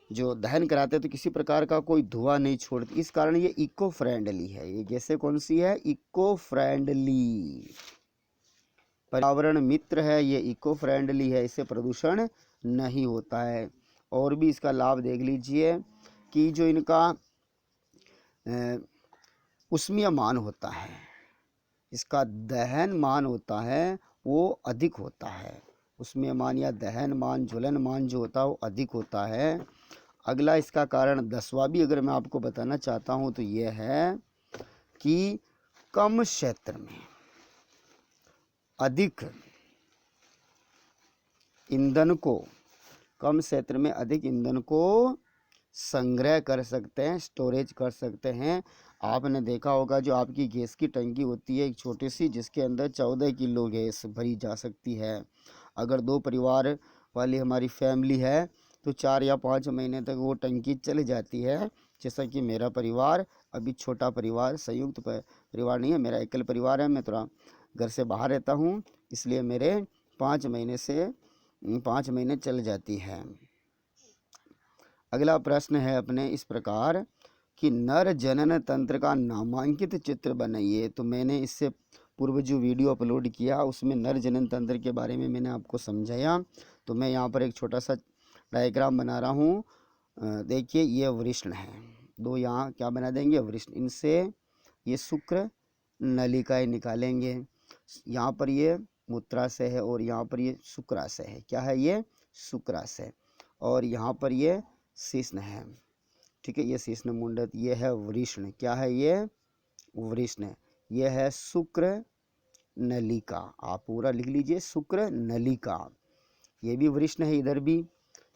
जो दहन कराते हैं तो किसी प्रकार का कोई धुआं नहीं छोड़ती, इस कारण ये इको फ्रेंडली है। ये गैसें कौन सी है? इको फ्रेंडली, पर्यावरण मित्र है, ये इको फ्रेंडली है, इससे प्रदूषण नहीं होता है। और भी इसका लाभ देख लीजिए कि जो इनका उष्मीय मान होता है, इसका दहन मान होता है वो अधिक होता है। उष्मीय मान या दहन मान, ज्वलन मान जो होता है वो अधिक होता है। अगला इसका कारण 10वां भी अगर मैं आपको बताना चाहता हूँ तो ये है कि कम क्षेत्र में अधिक ईंधन को, कम क्षेत्र में अधिक ईंधन को संग्रह कर सकते हैं, स्टोरेज कर सकते हैं। आपने देखा होगा जो आपकी गैस की टंकी होती है एक छोटी सी, जिसके अंदर 14 किलो गैस भरी जा सकती है। अगर 2 परिवार वाली हमारी फैमिली है तो 4 या 5 महीने तक वो टंकी चल जाती है। जैसा कि मेरा परिवार अभी छोटा परिवार, संयुक्त परिवार नहीं है, मेरा एकल परिवार है। मैं थोड़ा घर से बाहर रहता हूँ, इसलिए मेरे 5 महीने चल जाती है। अगला प्रश्न है अपने इस प्रकार कि नर जनन तंत्र का नामांकित चित्र बनाइए। तो मैंने इससे पूर्व जो वीडियो अपलोड किया उसमें नर जनन तंत्र के बारे में मैंने आपको समझाया। तो मैं यहाँ पर एक छोटा सा डायग्राम बना रहा हूँ। देखिए ये वृषण है, 2 यहाँ क्या बना देंगे? वृषण। इनसे ये शुक्र नलिकाएं निकालेंगे। यहाँ पर ये मूत्राशय है और यहाँ पर ये शुक्राशय है। क्या है? ये शुक्राशय। और यहाँ पर ये शिश्न है, ठीक है, ये शिश्न मुंडत, ये है वृषण। क्या है? ये वृषण। ये है शुक्र नलिका, आप पूरा लिख लीजिए, शुक्र नलिका। ये भी वृषण है, इधर भी।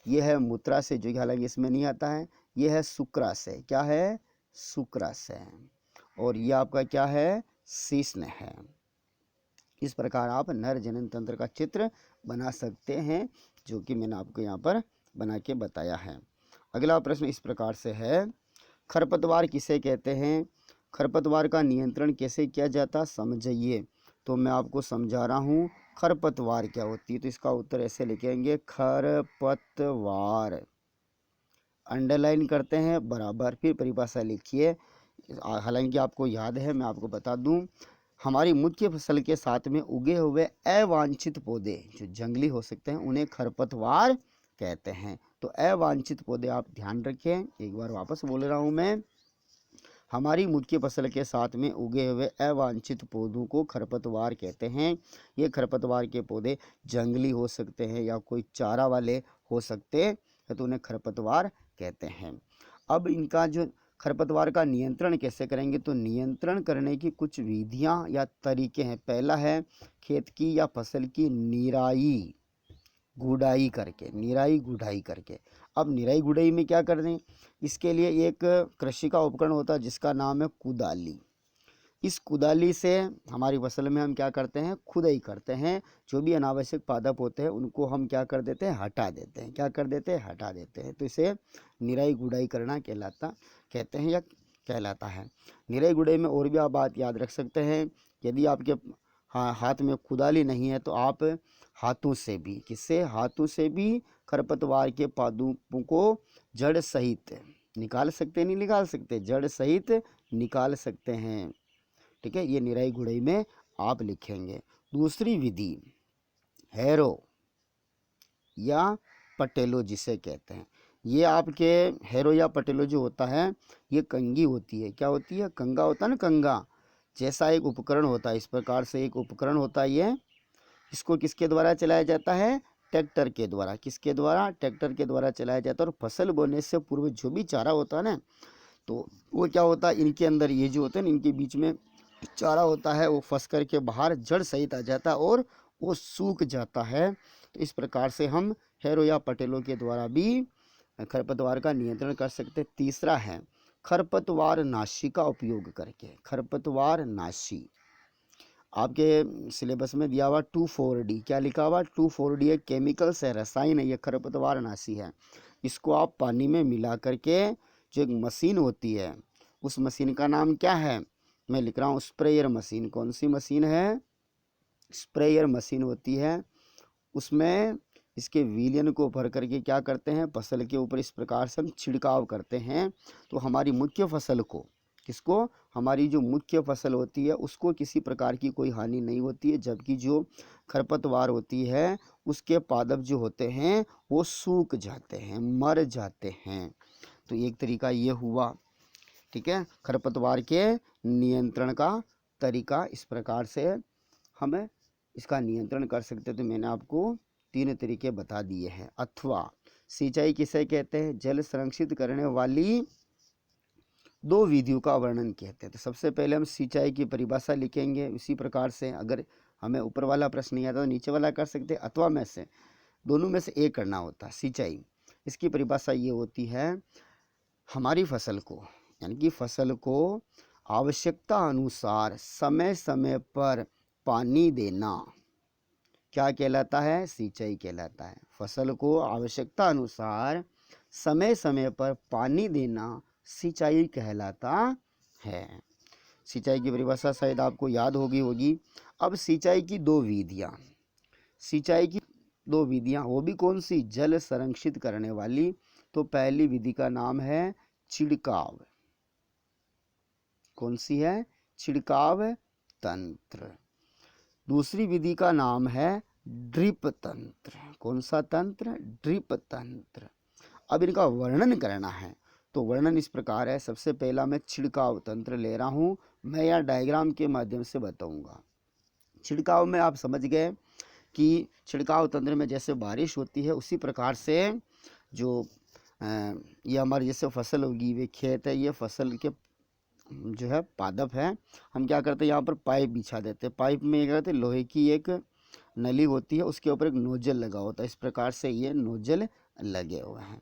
ये है मूत्राशय जो कि हालांकि इसमें नहीं आता है। ये है शुक्राशय। क्या है? शुक्राशय। और ये आपका क्या है? शिश्न है। इस प्रकार आप नर जनन तंत्र का चित्र बना सकते हैं, जो कि मैंने आपको यहाँ पर बना के बताया है। अगला प्रश्न इस प्रकार से है, खरपतवार किसे कहते हैं? खरपतवार का नियंत्रण कैसे किया जाता? समझिए। तो मैं आपको समझा रहा हूँ खरपतवार क्या होती है। तो इसका उत्तर ऐसे लिखेंगे, खरपतवार, अंडरलाइन करते हैं बराबर, फिर परिभाषा लिखिए। हालांकि आपको याद है, मैं आपको बता दूं, हमारी मुख्य फसल के साथ में उगे हुए अवांछित पौधे जो जंगली हो सकते हैं उन्हें खरपतवार कहते हैं। तो अवांछित पौधे आप ध्यान रखें, एक बार वापस बोल रहा हूं मैं, हमारी मुख्य फसल के साथ में उगे हुए अवांछित पौधों को खरपतवार कहते हैं। ये खरपतवार के पौधे जंगली हो सकते हैं या कोई चारा वाले हो सकते हैं, तो उन्हें खरपतवार कहते हैं। अब इनका जो खरपतवार का नियंत्रण कैसे करेंगे? तो नियंत्रण करने की कुछ विधियां या तरीके हैं। पहला है खेत की या फसल की निराई गुड़ाई करके, निराई गुड़ाई करके। अब निराई गुड़ाई में क्या कर दें? इसके लिए एक कृषि का उपकरण होता है जिसका नाम है कुदाली। इस कुदाली से हमारी फसल में हम क्या करते हैं, खुदाई करते हैं। जो भी अनावश्यक पादप होते हैं उनको हम क्या कर देते हैं, हटा देते हैं। क्या कर देते हैं, हटा देते हैं। तो इसे निराई गुड़ाई करना कहते हैं या कहलाता है। निराई गुड़ाई में और भी आप बात याद रख सकते हैं, यदि आपके हाथ में कुदाली नहीं है तो आप हाथों से भी, किससे, हाथों से भी खरपतवार के पादपों को जड़ सहित निकाल सकते, नहीं निकाल सकते, जड़ सहित निकाल सकते हैं। ठीक है, ये निराई गुड़ाई में आप लिखेंगे। दूसरी विधि हैरो या पटेलो जिसे कहते हैं, ये आपके हैरो या पटेलो जो होता है ये कंघी होती है। क्या होती है, कंगा होता है ना, कंगा जैसा एक उपकरण होता है। इस प्रकार से एक उपकरण होता है ये। इसको किसके द्वारा चलाया जाता है, ट्रैक्टर के द्वारा। किसके द्वारा, ट्रैक्टर के द्वारा चलाया जाता है। और फसल बोने से पूर्व जो भी चारा होता है ना, तो वो क्या होता है, इनके अंदर ये जो होते हैं इनके बीच में चारा होता है, वो फंस करके बाहर जड़ सहित आ जाता है और वो सूख जाता है। तो इस प्रकार से हम हैरो या पटेलों के द्वारा भी खरपतवार का नियंत्रण कर सकते हैं। तीसरा है खरपतवार नाशी का उपयोग करके। खरपतवार नाशी आपके सिलेबस में दिया हुआ 2,4-D, क्या लिखा हुआ, 2,4-D एक केमिकल्स है, रसायन है, ये खरपतवार नाशी है। इसको आप पानी में मिला करके, जो एक मशीन होती है उस मशीन का नाम क्या है, मैं लिख रहा हूँ स्प्रेयर मशीन। कौन सी मशीन है, स्प्रेयर मशीन होती है। उसमें इसके विलयन को भर करके क्या करते हैं, फसल के ऊपर इस प्रकार से हम छिड़काव करते हैं। तो हमारी मुख्य फसल को, किसको, हमारी जो मुख्य फसल होती है उसको किसी प्रकार की कोई हानि नहीं होती है। जबकि जो खरपतवार होती है उसके पादप जो होते हैं वो सूख जाते हैं, मर जाते हैं। तो एक तरीका ये हुआ। ठीक है, खरपतवार के नियंत्रण का तरीका इस प्रकार से हमें इसका नियंत्रण कर सकते हैं। तो मैंने आपको 3 तरीके बता दिए हैं। अथवा सिंचाई किसे कहते हैं, जल संरक्षित करने वाली 2 विधियों का वर्णन कहते हैं। तो सबसे पहले हम सिंचाई की परिभाषा लिखेंगे। इसी प्रकार से अगर हमें ऊपर वाला प्रश्न नहीं आता तो नीचे वाला कर सकते हैं। अथवा में से दोनों में से एक करना होता है। सिंचाई, इसकी परिभाषा ये होती है, हमारी फसल को, यानी कि फसल को आवश्यकता अनुसार समय समय पर पानी देना क्या कहलाता है, सिंचाई कहलाता है। फसल को आवश्यकता अनुसार समय समय पर पानी देना सिंचाई कहलाता है। सिंचाई की परिभाषा शायद आपको याद होगी। अब सिंचाई की 2 विधियाँ, सिंचाई की 2 विधियाँ, वो भी कौन सी, जल संरक्षित करने वाली। तो पहली विधि का नाम है छिड़काव। कौन सी है, छिड़काव तंत्र। दूसरी विधि का नाम है ड्रिप तंत्र। कौन सा तंत्र, ड्रिप तंत्र। अब इनका वर्णन करना है तो वर्णन इस प्रकार है। सबसे पहला मैं छिड़काव तंत्र ले रहा हूँ, मैं यहाँ डायग्राम के माध्यम से बताऊंगा। छिड़काव में आप समझ गए कि छिड़काव तंत्र में जैसे बारिश होती है उसी प्रकार से जो ये हमारी जैसे फसल होगी, वे खेत है, ये फसल के जो है पादप है, हम क्या करते हैं यहाँ पर पाइप बिछा देते हैं। पाइप में क्या करते हैं, लोहे की एक नली होती है, उसके ऊपर एक नोजल लगा होता है। इस प्रकार से ये नोजल लगे हुए हैं।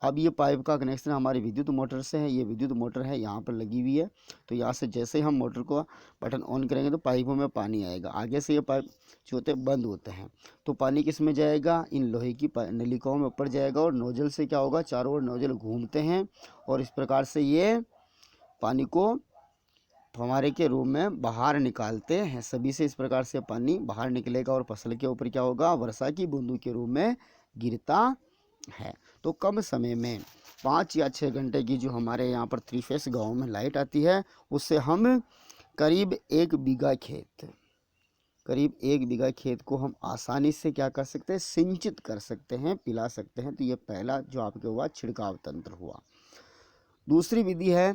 अब ये पाइप का कनेक्शन हमारी विद्युत मोटर से है। ये विद्युत मोटर है, यहाँ पर लगी हुई है। तो यहाँ से जैसे ही हम मोटर को बटन ऑन करेंगे तो पाइपों में पानी आएगा। आगे से ये पाइप जो होते हैं बंद होते हैं, तो पानी किस में जाएगा, इन लोहे की नलिकाओं में ऊपर जाएगा। और नोजल से क्या होगा, चारों ओर नोजल घूमते हैं और इस प्रकार से ये पानी को फव्वारे के रूप में बाहर निकालते हैं। सभी से इस प्रकार से पानी बाहर निकलेगा और फसल के ऊपर क्या होगा, वर्षा की बूंदों के रूप में गिरता है। तो कम समय में 5 या 6 घंटे की जो हमारे यहाँ पर 3 फेस गाँव में लाइट आती है, उससे हम करीब 1 बीघा खेत को हम आसानी से क्या कर सकते हैं, सिंचित कर सकते हैं, पिला सकते हैं। तो ये पहला जो आपके हुआ छिड़काव तंत्र हुआ। दूसरी विधि है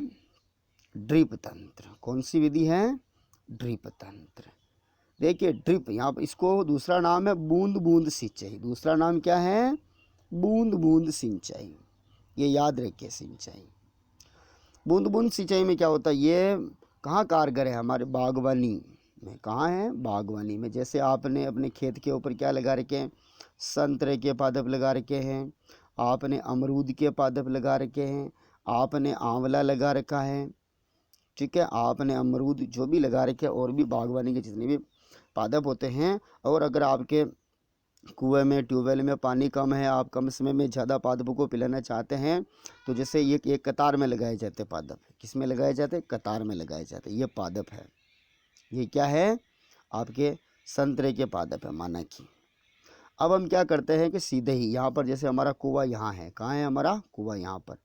ड्रिप तंत्र। कौन सी विधि है, ड्रिप तंत्र। देखिए ड्रिप, यहाँ पर इसको दूसरा नाम है बूंद बूंद सिंचाई। दूसरा नाम क्या है, बूंद बूंद सिंचाई। ये याद रखिए, सिंचाई, बूंद बूंद सिंचाई में क्या होता है, ये कहाँ कारगर है, हमारे बागवानी में। कहाँ है, बागवानी में। जैसे आपने अपने खेत के ऊपर क्या लगा रखे हैं, संतरे के पादप लगा रखे हैं, आपने अमरूद के पादप लगा रखे हैं, आपने आंवला लगा रखा है, ठीक है, आपने अमरूद जो भी लगा रखे और भी बागवानी के जितने भी पादप होते हैं, और अगर आपके कुएं में ट्यूबवेल में पानी कम है, आप कम समय में ज़्यादा पादपों को पिलाना चाहते हैं, तो जैसे ये एक कतार में लगाए जाते पादप, किस में लगाए जाते? कतार में लगाए जाते। ये पादप है, ये क्या है? आपके संतरे के पादप है, माना कि। अब हम क्या करते हैं कि सीधे ही यहाँ पर, जैसे हमारा कुआं यहाँ है, कहाँ है हमारा कुआं? यहाँ पर,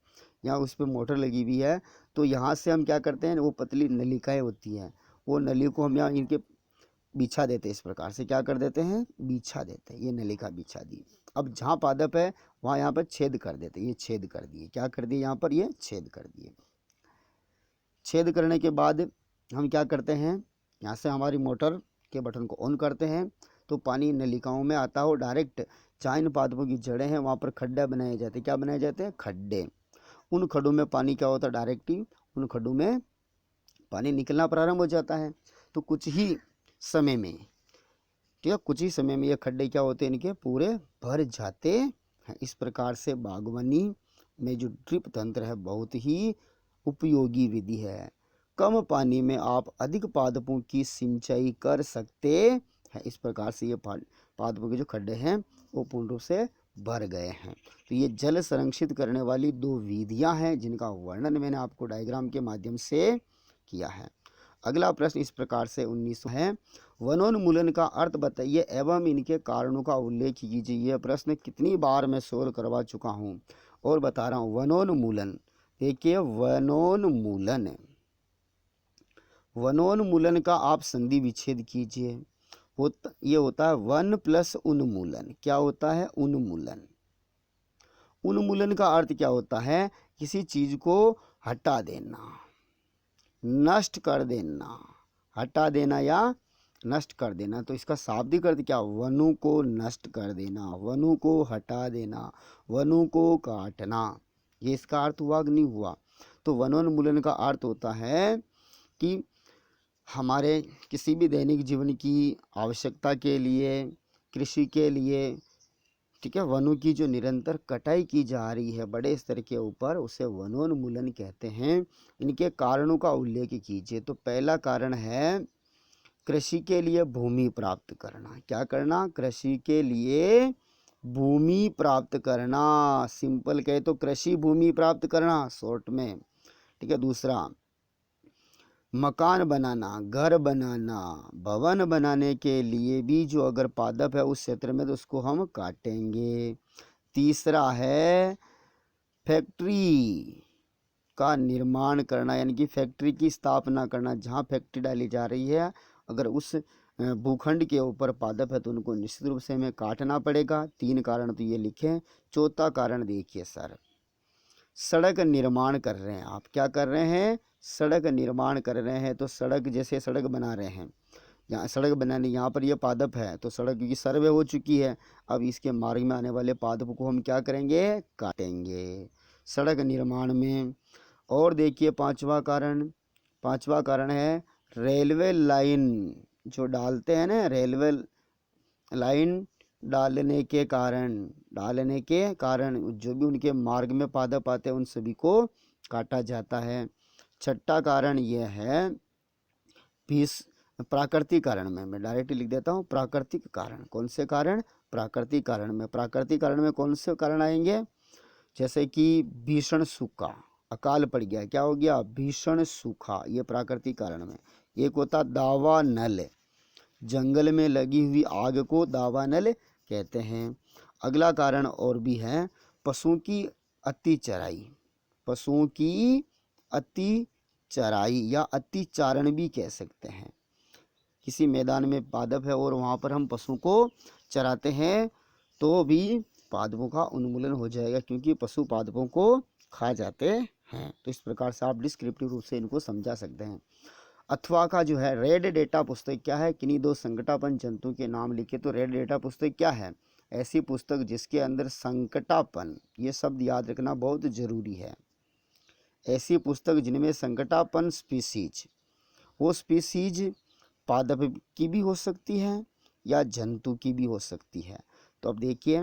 यहाँ उस पर मोटर लगी हुई है, तो यहाँ से हम क्या करते हैं, वो पतली नलिकाएँ होती हैं, वो नली को हम यहाँ इनके बिछा देते हैं। इस प्रकार से क्या कर देते हैं? बिछा देते हैं। ये नलिका बिछा दी। अब जहाँ पादप है वहाँ यहाँ पर छेद कर देते हैं। ये छेद कर दिए, क्या कर दिए? यहाँ पर ये छेद कर दिए। छेद करने के बाद हम क्या करते हैं, यहाँ से हमारी मोटर के बटन को ऑन करते हैं, तो पानी नलिकाओं में आता हो डायरेक्ट। जहाँ इन पादपों की जड़ें हैं वहाँ पर खड्डे बनाए जाते हैं। क्या बनाए जाते हैं? खड्डे। उन खड्डों में पानी क्या होता है? डायरेक्ट ही उन खड्डों में पानी निकलना प्रारंभ हो जाता है। तो कुछ ही समय में, ठीक है, कुछ ही समय में ये खड्डे क्या होते हैं? इनके पूरे भर जाते हैं। इस प्रकार से बागवानी में जो ड्रिप तंत्र है बहुत ही उपयोगी विधि है। कम पानी में आप अधिक पादपों की सिंचाई कर सकते हैं। इस प्रकार से ये पादपों के जो खड्डे हैं वो पूर्ण रूप से भर गए हैं। तो ये जल संरक्षित करने वाली दो विधियां हैं जिनका वर्णन मैंने आपको डायग्राम के माध्यम से किया है। अगला प्रश्न इस प्रकार से 19 है, वनोन्मूलन का अर्थ बताइए एवं इनके कारणों का उल्लेख कीजिए। यह प्रश्न कितनी बार मैं सोल्व करवा चुका हूँ और बता रहा हूँ। वनोन्मूलन, देखिए वनोन्मूलन, वनोन्मूलन का आप संधि विच्छेद कीजिए। ये होता है वन प्लस उन्मूलन। क्या होता है? उन्मूलन। उन्मूलन का अर्थ क्या होता है? किसी चीज को हटा देना, नष्ट कर देना, हटा देना या नष्ट कर देना। तो इसका शाब्दिक अर्थ क्या? वनु को नष्ट कर देना, वनु को हटा देना, वनु को काटना। ये इसका अर्थ हुआ कि नहीं हुआ? तो वनोन्मूलन का अर्थ होता है कि हमारे किसी भी दैनिक जीवन की आवश्यकता के लिए, कृषि के लिए, ठीक है, वनों की जो निरंतर कटाई की जा रही है बड़े स्तर के ऊपर, उसे वनोन्मूलन कहते हैं। इनके कारणों का उल्लेख कीजिए। तो पहला कारण है कृषि के लिए भूमि प्राप्त करना। क्या करना? कृषि के लिए भूमि प्राप्त करना। सिंपल कहे तो कृषि भूमि प्राप्त करना शॉर्ट में, ठीक है। दूसरा, मकान बनाना, घर बनाना, भवन बनाने के लिए भी जो अगर पादप है उस क्षेत्र में तो उसको हम काटेंगे। तीसरा है फैक्ट्री का निर्माण करना, यानी कि फैक्ट्री की स्थापना करना। जहाँ फैक्ट्री डाली जा रही है अगर उस भूखंड के ऊपर पादप है तो उनको निश्चित रूप से हमें काटना पड़ेगा। 3 कारण तो ये लिखें। चौथा कारण देखिए सर, सड़क निर्माण कर रहे हैं आप। क्या कर रहे हैं? सड़क निर्माण कर रहे हैं। तो सड़क, जैसे सड़क बना रहे हैं, यहाँ सड़क बनाने, यहाँ पर ये पादप है तो सड़क की सर्वे हो चुकी है। अब इसके मार्ग में आने वाले पादप को हम क्या करेंगे? काटेंगे सड़क निर्माण में। और देखिए पांचवा कारण है रेलवे लाइन जो डालते हैं ना, रेलवे लाइन डालने के कारण जो भी उनके मार्ग में पादप आते हैं उन सभी को काटा जाता है। छठा कारण यह है प्राकृतिक कारण में, मैं डायरेक्ट लिख देता हूँ प्राकृतिक कारण। कौन से कारण? प्राकृतिक कारण में। प्राकृतिक कारण में कौन से कारण आएंगे? जैसे कि भीषण सूखा, अकाल पड़ गया, क्या हो गया? भीषण सूखा, ये प्राकृतिक कारण में। एक होता दावानल, जंगल में लगी हुई आग को दावानल कहते हैं। अगला कारण और भी है पशुओं की अति चराई, पशुओं की अति चराई या अतिचारण भी कह सकते हैं। किसी मैदान में पादप है और वहाँ पर हम पशु को चराते हैं तो भी पादपों का उन्मूलन हो जाएगा, क्योंकि पशु पादपों को खा जाते हैं। तो इस प्रकार से आप डिस्क्रिप्टिव रूप से इनको समझा सकते हैं। अथवा का जो है रेड डेटा पुस्तक क्या है? किन्हीं 2 संकटापन जंतु के नाम लिखे। तो रेड डेटा पुस्तक क्या है? ऐसी पुस्तक जिसके अंदर संकटापन, ये शब्द याद रखना बहुत जरूरी है। ऐसी पुस्तक जिनमें संकटापन स्पीसीज, वो स्पीसीज पादप की भी हो सकती है या जंतु की भी हो सकती है। तो अब देखिए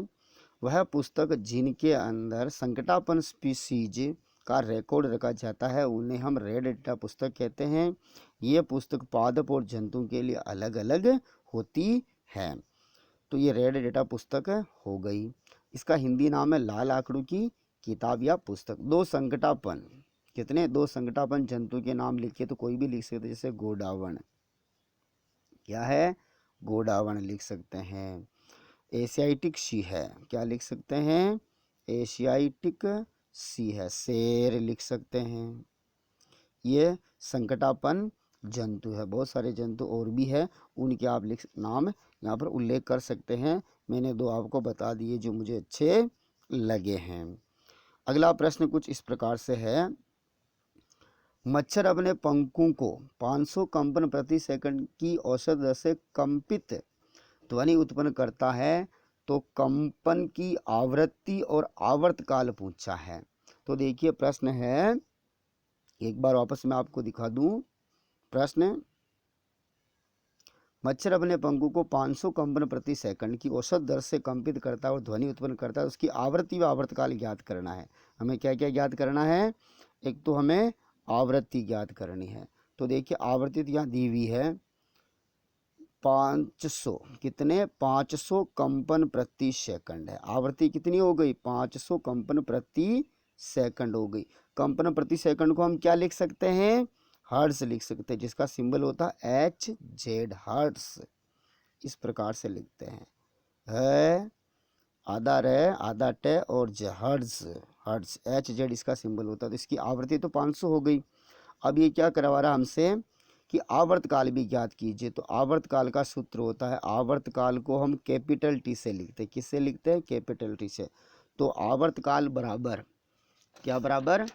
वह पुस्तक जिनके अंदर संकटापन स्पीसीज का रिकॉर्ड रखा जाता है उन्हें हम रेड डेटा पुस्तक कहते हैं। ये पुस्तक पादप और जंतु के लिए अलग अलग होती है। तो ये रेड डेटा पुस्तक हो गई। इसका हिंदी नाम है लाल आंकड़ों की किताब या पुस्तक। दो संकटापन, कितने? दो संकटापन जंतु के नाम लिखिए तो कोई भी लिख सकते, जैसे गोडावण, क्या है? गोडावण लिख सकते हैं। एशियाटिक सी है, क्या लिख सकते हैं? एशियाटिक सी है। शेर लिख सकते हैं। ये संकटापन जंतु है। बहुत सारे जंतु और भी है, उनके आप नाम यहाँ पर उल्लेख कर सकते हैं। मैंने दो आपको बता दिए जो मुझे अच्छे लगे हैं। अगला प्रश्न कुछ इस प्रकार से है, मच्छर अपने पंखों को 500 कंपन प्रति सेकंड की औसत दर से कंपित ध्वनि उत्पन्न करता है, तो कंपन की आवृत्ति और आवर्तकाल पूछा है। तो देखिए प्रश्न है, एक बार वापस मैं आपको दिखा दूं प्रश्न। मच्छर अपने पंखों को 500 कंपन प्रति सेकंड की औसत दर से कंपित करता है और ध्वनि उत्पन्न करता है, उसकी आवृत्ति व आवर्तकाल ज्ञात करना है। हमें क्या क्या ज्ञात करना है? एक तो हमें आवृत्ति ज्ञात करनी है। तो देखिए आवृत्ति यहाँ दी हुई है 500, कितने? 500 कंपन प्रति सेकंड है। आवृत्ति कितनी हो गई? 500 कंपन प्रति सेकंड हो गई। कंपन प्रति सेकंड को हम क्या लिख सकते हैं? हर्ट्ज लिख सकते हैं, जिसका सिंबल होता है HZ, हर्ट्ज। इस प्रकार से लिखते हैं, है आधा रे आधा टे और ज, हर्ट्ज, हर्ट्ज, HZ इसका सिंबल होता है। तो इसकी आवृत्ति तो 500 हो गई। अब ये क्या करवा रहा है हमसे कि आवर्तकाल भी ज्ञात कीजिए। तो आवर्तकाल का सूत्र होता है, आवर्तकाल को हम कैपिटल टी से लिखते हैं। किससे लिखते हैं? कैपिटल टी से। तो आवर्तकाल बराबर क्या? बराबर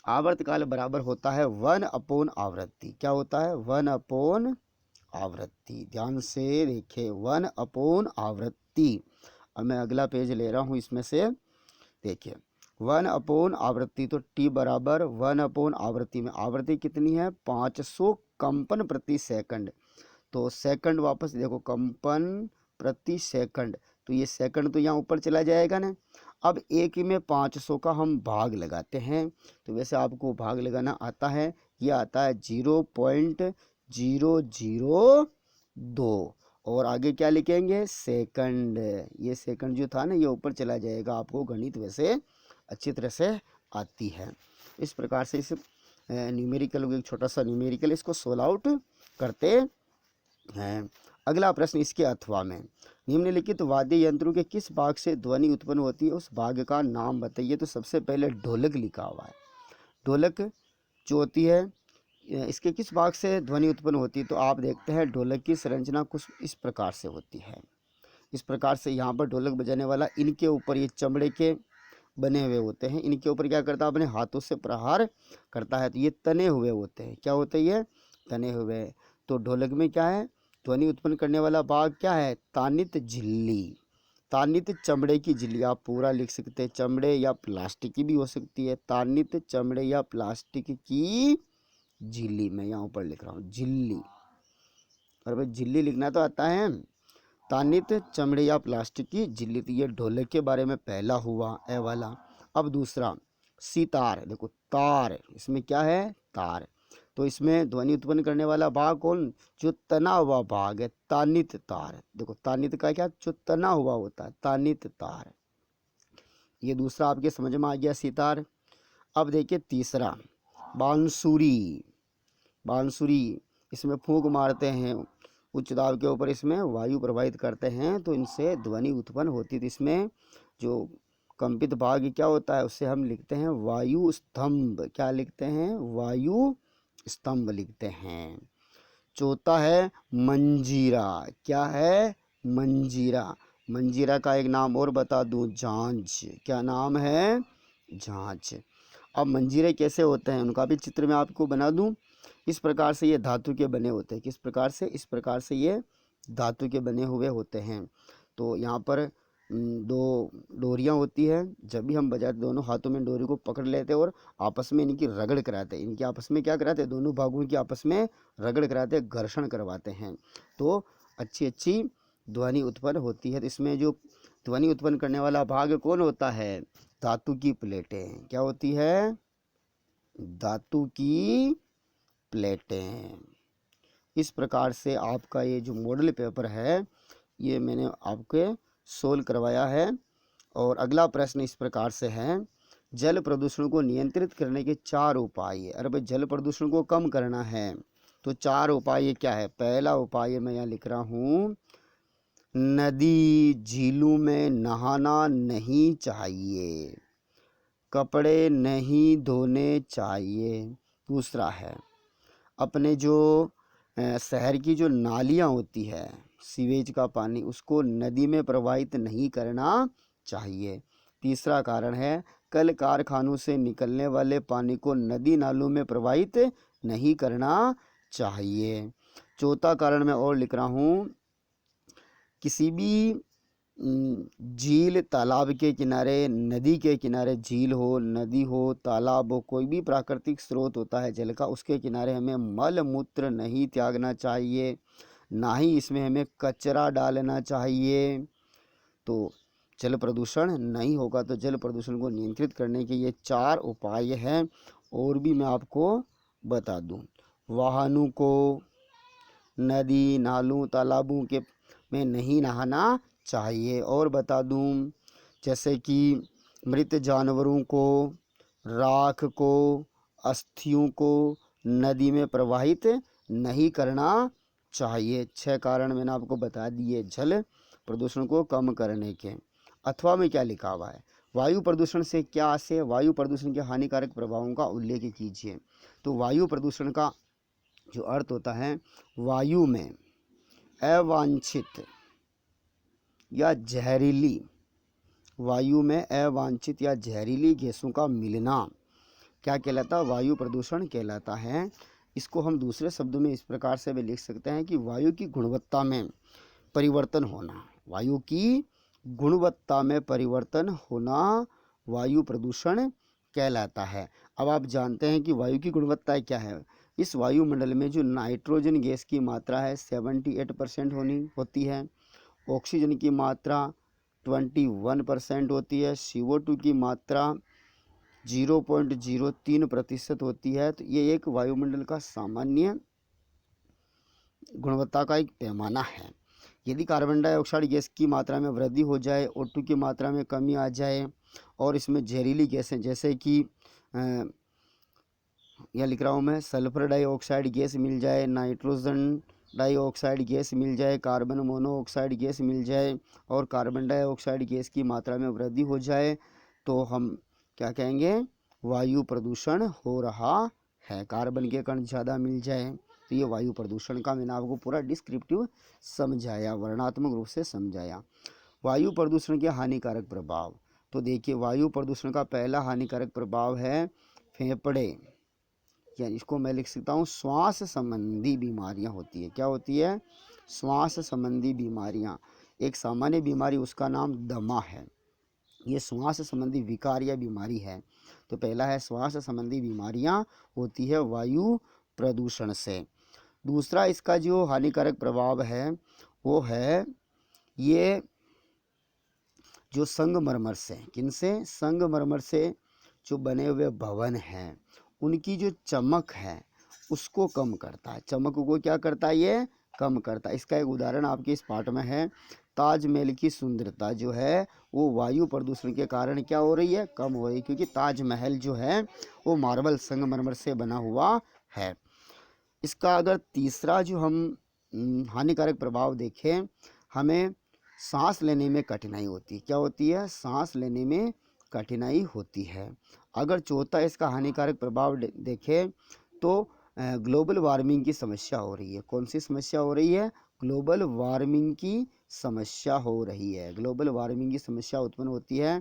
आवर्तकाल बराबर होता है 1 आवृत्ति। क्या होता है? 1 आवृत्ति। ध्यान से देखिए, 1 आवृत्ति। अब मैं अगला पेज ले रहा हूँ, इसमें से देखिए 1 आवृत्ति, तो टी बराबर 1 आवृत्ति में आवृत्ति कितनी है? 500 कंपन प्रति सेकंड। तो सेकंड वापस देखो, कंपन प्रति सेकंड, तो ये सेकंड तो यहाँ ऊपर चला जाएगा ना। अब एक में 500 का हम भाग लगाते हैं, तो वैसे आपको भाग लगाना आता है, ये आता है 0.002 और आगे क्या लिखेंगे? सेकंड। ये सेकंड जो था ना, ये ऊपर चला जाएगा। आपको गणित वैसे अच्छी तरह से आती है। इस प्रकार से इस न्यूमेरिकल, एक छोटा सा न्यूमेरिकल, इसको सोल्व आउट करते हैं। अगला प्रश्न इसके अथवा में, निम्नलिखित वाद्य यंत्रों के किस भाग से ध्वनि उत्पन्न होती है, उस भाग का नाम बताइए। तो सबसे पहले ढोलक लिखा हुआ है। ढोलक जो होती है, इसके किस भाग से ध्वनि उत्पन्न होती है? तो आप देखते हैं ढोलक की संरचना कुछ इस प्रकार से होती है। इस प्रकार से यहाँ पर ढोलक बजाने वाला, इनके ऊपर ये चमड़े के बने हुए होते हैं, इनके ऊपर क्या करता है? अपने हाथों से प्रहार करता है। तो ये तने हुए होते हैं। क्या होते हैं? ये तने हुए। तो ढोलक में क्या है? ध्वनि उत्पन्न करने वाला भाग क्या है? तानित झिल्ली। तानित चमड़े की झिल्ली, आप पूरा लिख सकते हैं, चमड़े या प्लास्टिक की भी हो सकती है। तानित चमड़े या प्लास्टिक की झिल्ली, मैं यहाँ ऊपर लिख रहा हूँ झिल्ली। और भाई झिल्ली लिखना तो आता है। तानित चमड़े या प्लास्टिक की झिल्ली। तो ये ढोलक के बारे में पहला हुआ, ए वाला। अब दूसरा सितार, देखो तार, इसमें क्या है? तार। तो इसमें ध्वनि उत्पन्न करने वाला भाग कौन? जो तना हुआ भाग है, तानित तार। देखो तानित का क्या? जो तना हुआ होता है, तानित तार। ये दूसरा आपके समझ में आ गया, सितार। अब देखिए तीसरा, बांसुरी। बांसुरी, इसमें फूंक मारते हैं, उच्च दाब के ऊपर इसमें वायु प्रवाहित करते हैं, तो इनसे ध्वनि उत्पन्न होती थी। इसमें जो कंपित भाग क्या होता है, उससे हम लिखते हैं वायु स्तंभ। क्या लिखते हैं? वायु स्तंभ लिखते हैं। चौथा है मंजीरा। क्या है? मंजीरा। मंजीरा का एक नाम और बता दूं, झांझ। क्या नाम है? झांझ। अब मंजीरे कैसे होते हैं, उनका भी चित्र मैं आपको बना दूं। इस प्रकार से ये धातु के बने होते हैं। किस प्रकार से? इस प्रकार से ये धातु के बने हुए होते हैं। तो यहाँ पर दो डोरियाँ होती है। जब भी हम बजाते, दोनों हाथों में डोरी को पकड़ लेते हैं और आपस में इनकी रगड़ कराते हैं। इनकी आपस में क्या कराते हैं? दोनों भागों की आपस में रगड़ कराते हैं, घर्षण करवाते हैं, तो अच्छी अच्छी ध्वनि उत्पन्न होती है। तो इसमें जो ध्वनि उत्पन्न करने वाला भाग कौन होता है? धातु की प्लेटें। क्या होती है? धातु की प्लेटें। इस प्रकार से आपका ये जो मॉडल पेपर है ये मैंने आपके सोल्व करवाया है। और अगला प्रश्न इस प्रकार से है, जल प्रदूषण को नियंत्रित करने के 4 उपाय। अरे भाई जल प्रदूषण को कम करना है तो 4 उपाय क्या है। पहला उपाय मैं यहाँ लिख रहा हूँ, नदी झीलों में नहाना नहीं चाहिए, कपड़े नहीं धोने चाहिए। दूसरा है, अपने जो शहर की जो नालियाँ होती है सीवेज का पानी उसको नदी में प्रवाहित नहीं करना चाहिए। तीसरा कारण है, कल कारखानों से निकलने वाले पानी को नदी नालों में प्रवाहित नहीं करना चाहिए। चौथा कारण मैं और लिख रहा हूँ, किसी भी झील तालाब के किनारे, नदी के किनारे, झील हो, नदी हो, तालाब हो, कोई भी प्राकृतिक स्रोत होता है जल का, उसके किनारे हमें मल मूत्र नहीं त्यागना चाहिए, ना ही इसमें हमें कचरा डालना चाहिए। तो जल प्रदूषण नहीं होगा। तो जल प्रदूषण को नियंत्रित करने के ये 4 उपाय हैं। और भी मैं आपको बता दूं, वाहनों को नदी नालों तालाबों के में नहीं नहाना चाहिए। और बता दूं, जैसे कि मृत जानवरों को, राख को, अस्थियों को नदी में प्रवाहित नहीं करना चाहिए। 6 कारण मैंने आपको बता दिए जल प्रदूषण को कम करने के। अथवा में क्या लिखा हुआ है, वायु प्रदूषण से क्या आशय, वायु प्रदूषण के हानिकारक प्रभावों का उल्लेख कीजिए। तो वायु प्रदूषण का जो अर्थ होता है, वायु में अवांछित या जहरीली, वायु में अवांछित या जहरीली गैसों का मिलना क्या कहलाता है, वायु प्रदूषण कहलाता है। इसको हम दूसरे शब्दों में इस प्रकार से भी लिख सकते हैं कि वायु की गुणवत्ता में परिवर्तन होना, वायु की गुणवत्ता में परिवर्तन होना वायु प्रदूषण कहलाता है। अब आप जानते हैं कि वायु की गुणवत्ता क्या है। इस वायुमंडल में जो नाइट्रोजन गैस की मात्रा है 78% होती है, ऑक्सीजन की मात्रा 21% होती है, CO2 की मात्रा 0.03% होती है। तो ये एक वायुमंडल का सामान्य गुणवत्ता का एक पैमाना है। यदि कार्बन डाइऑक्साइड गैस की मात्रा में वृद्धि हो जाए, O2 की मात्रा में कमी आ जाए और इसमें जहरीली गैसें जैसे कि यह लिख रहा हूँ मैं, सल्फर डाइऑक्साइड गैस मिल जाए, नाइट्रोजन डाइऑक्साइड गैस मिल जाए, कार्बन मोनोऑक्साइड गैस मिल जाए और कार्बन डाइऑक्साइड गैस की मात्रा में वृद्धि हो जाए, तो हम क्या कहेंगे, वायु प्रदूषण हो रहा है। कार्बन के कण ज़्यादा मिल जाए तो ये वायु प्रदूषण का मैंने आपको पूरा डिस्क्रिप्टिव समझाया, वर्णनात्मक रूप से समझाया। वायु प्रदूषण के हानिकारक प्रभाव, तो देखिए वायु प्रदूषण का पहला हानिकारक प्रभाव है फेफड़े, या इसको मैं लिख सकता हूँ श्वास संबंधी बीमारियाँ होती है। क्या होती है, श्वास संबंधी बीमारियाँ। एक सामान्य बीमारी उसका नाम दमा है, ये श्वास संबंधी विकार या बीमारी है। तो पहला है श्वास संबंधी बीमारियाँ होती है वायु प्रदूषण से। दूसरा इसका जो हानिकारक प्रभाव है वो है ये जो संगमरमर से, किनसे, संगमरमर से जो बने हुए भवन हैं उनकी जो चमक है उसको कम करता है। चमक को क्या करता है, ये कम करता है। इसका एक उदाहरण आपके इस पाठ में है, ताजमहल की सुंदरता जो है वो वायु प्रदूषण के कारण क्या हो रही है, कम हो रही है, क्योंकि ताजमहल जो है वो मार्बल संगमरमर से बना हुआ है। इसका अगर तीसरा जो हम हानिकारक प्रभाव देखें, हमें सांस लेने में कठिनाई होती है। क्या होती है, सांस लेने में कठिनाई होती है। अगर चौथा इसका हानिकारक प्रभाव देखें तो ग्लोबल वार्मिंग की समस्या हो रही है। कौन सी समस्या हो रही है, ग्लोबल वार्मिंग की समस्या हो रही है। ग्लोबल वार्मिंग की समस्या उत्पन्न होती है।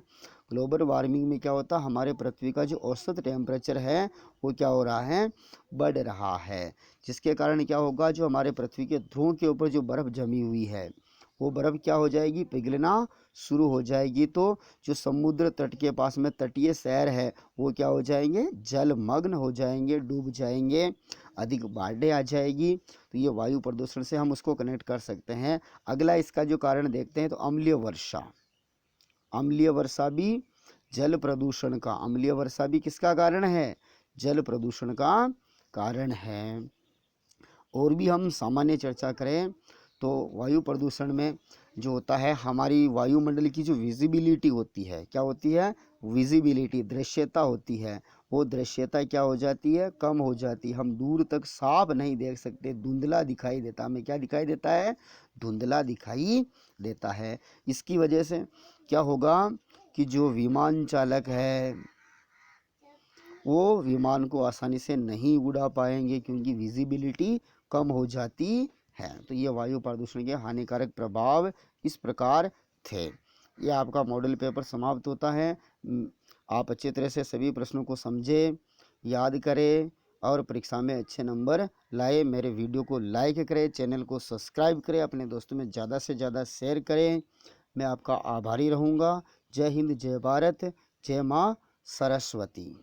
ग्लोबल वार्मिंग में क्या होता है, हमारे पृथ्वी का जो औसत टेम्परेचर है वो क्या हो रहा है, बढ़ रहा है, जिसके कारण क्या होगा, जो हमारे पृथ्वी के ध्रुव के ऊपर जो बर्फ़ जमी हुई है वो बर्फ़ क्या हो जाएगी, पिघलना शुरू हो जाएगी। तो जो समुद्र तट के पास में तटीय शहर है वो क्या हो जाएंगे, जलमग्न हो जाएंगे, डूब जाएंगे, अधिक बाढ़ें आ जाएगी। तो ये वायु प्रदूषण से हम उसको कनेक्ट कर सकते हैं। अगला इसका जो कारण देखते हैं तो अम्लीय वर्षा। अम्लीय वर्षा भी जल प्रदूषण का, अम्लीय वर्षा भी किसका कारण है, जल प्रदूषण का कारण है। और भी हम सामान्य चर्चा करें तो वायु प्रदूषण में जो होता है, हमारी वायुमंडल की जो विजिबिलिटी होती है, क्या होती है, विजिबिलिटी, दृश्यता होती है, वो दृश्यता क्या हो जाती है, कम हो जाती है। हम दूर तक साफ नहीं देख सकते, धुंधला दिखाई देता, हमें क्या दिखाई देता है, धुंधला दिखाई देता है। इसकी वजह से क्या होगा कि जो विमान चालक है वो विमान को आसानी से नहीं उड़ा पाएंगे, क्योंकि विजिबिलिटी कम हो जाती है। तो ये वायु प्रदूषण के हानिकारक प्रभाव इस प्रकार थे। ये आपका मॉडल पेपर समाप्त होता है। आप अच्छे तरह से सभी प्रश्नों को समझें, याद करें और परीक्षा में अच्छे नंबर लाए। मेरे वीडियो को लाइक करें, चैनल को सब्सक्राइब करें, अपने दोस्तों में ज़्यादा से ज़्यादा शेयर करें। मैं आपका आभारी रहूँगा। जय हिंद, जय भारत, जय माँ सरस्वती।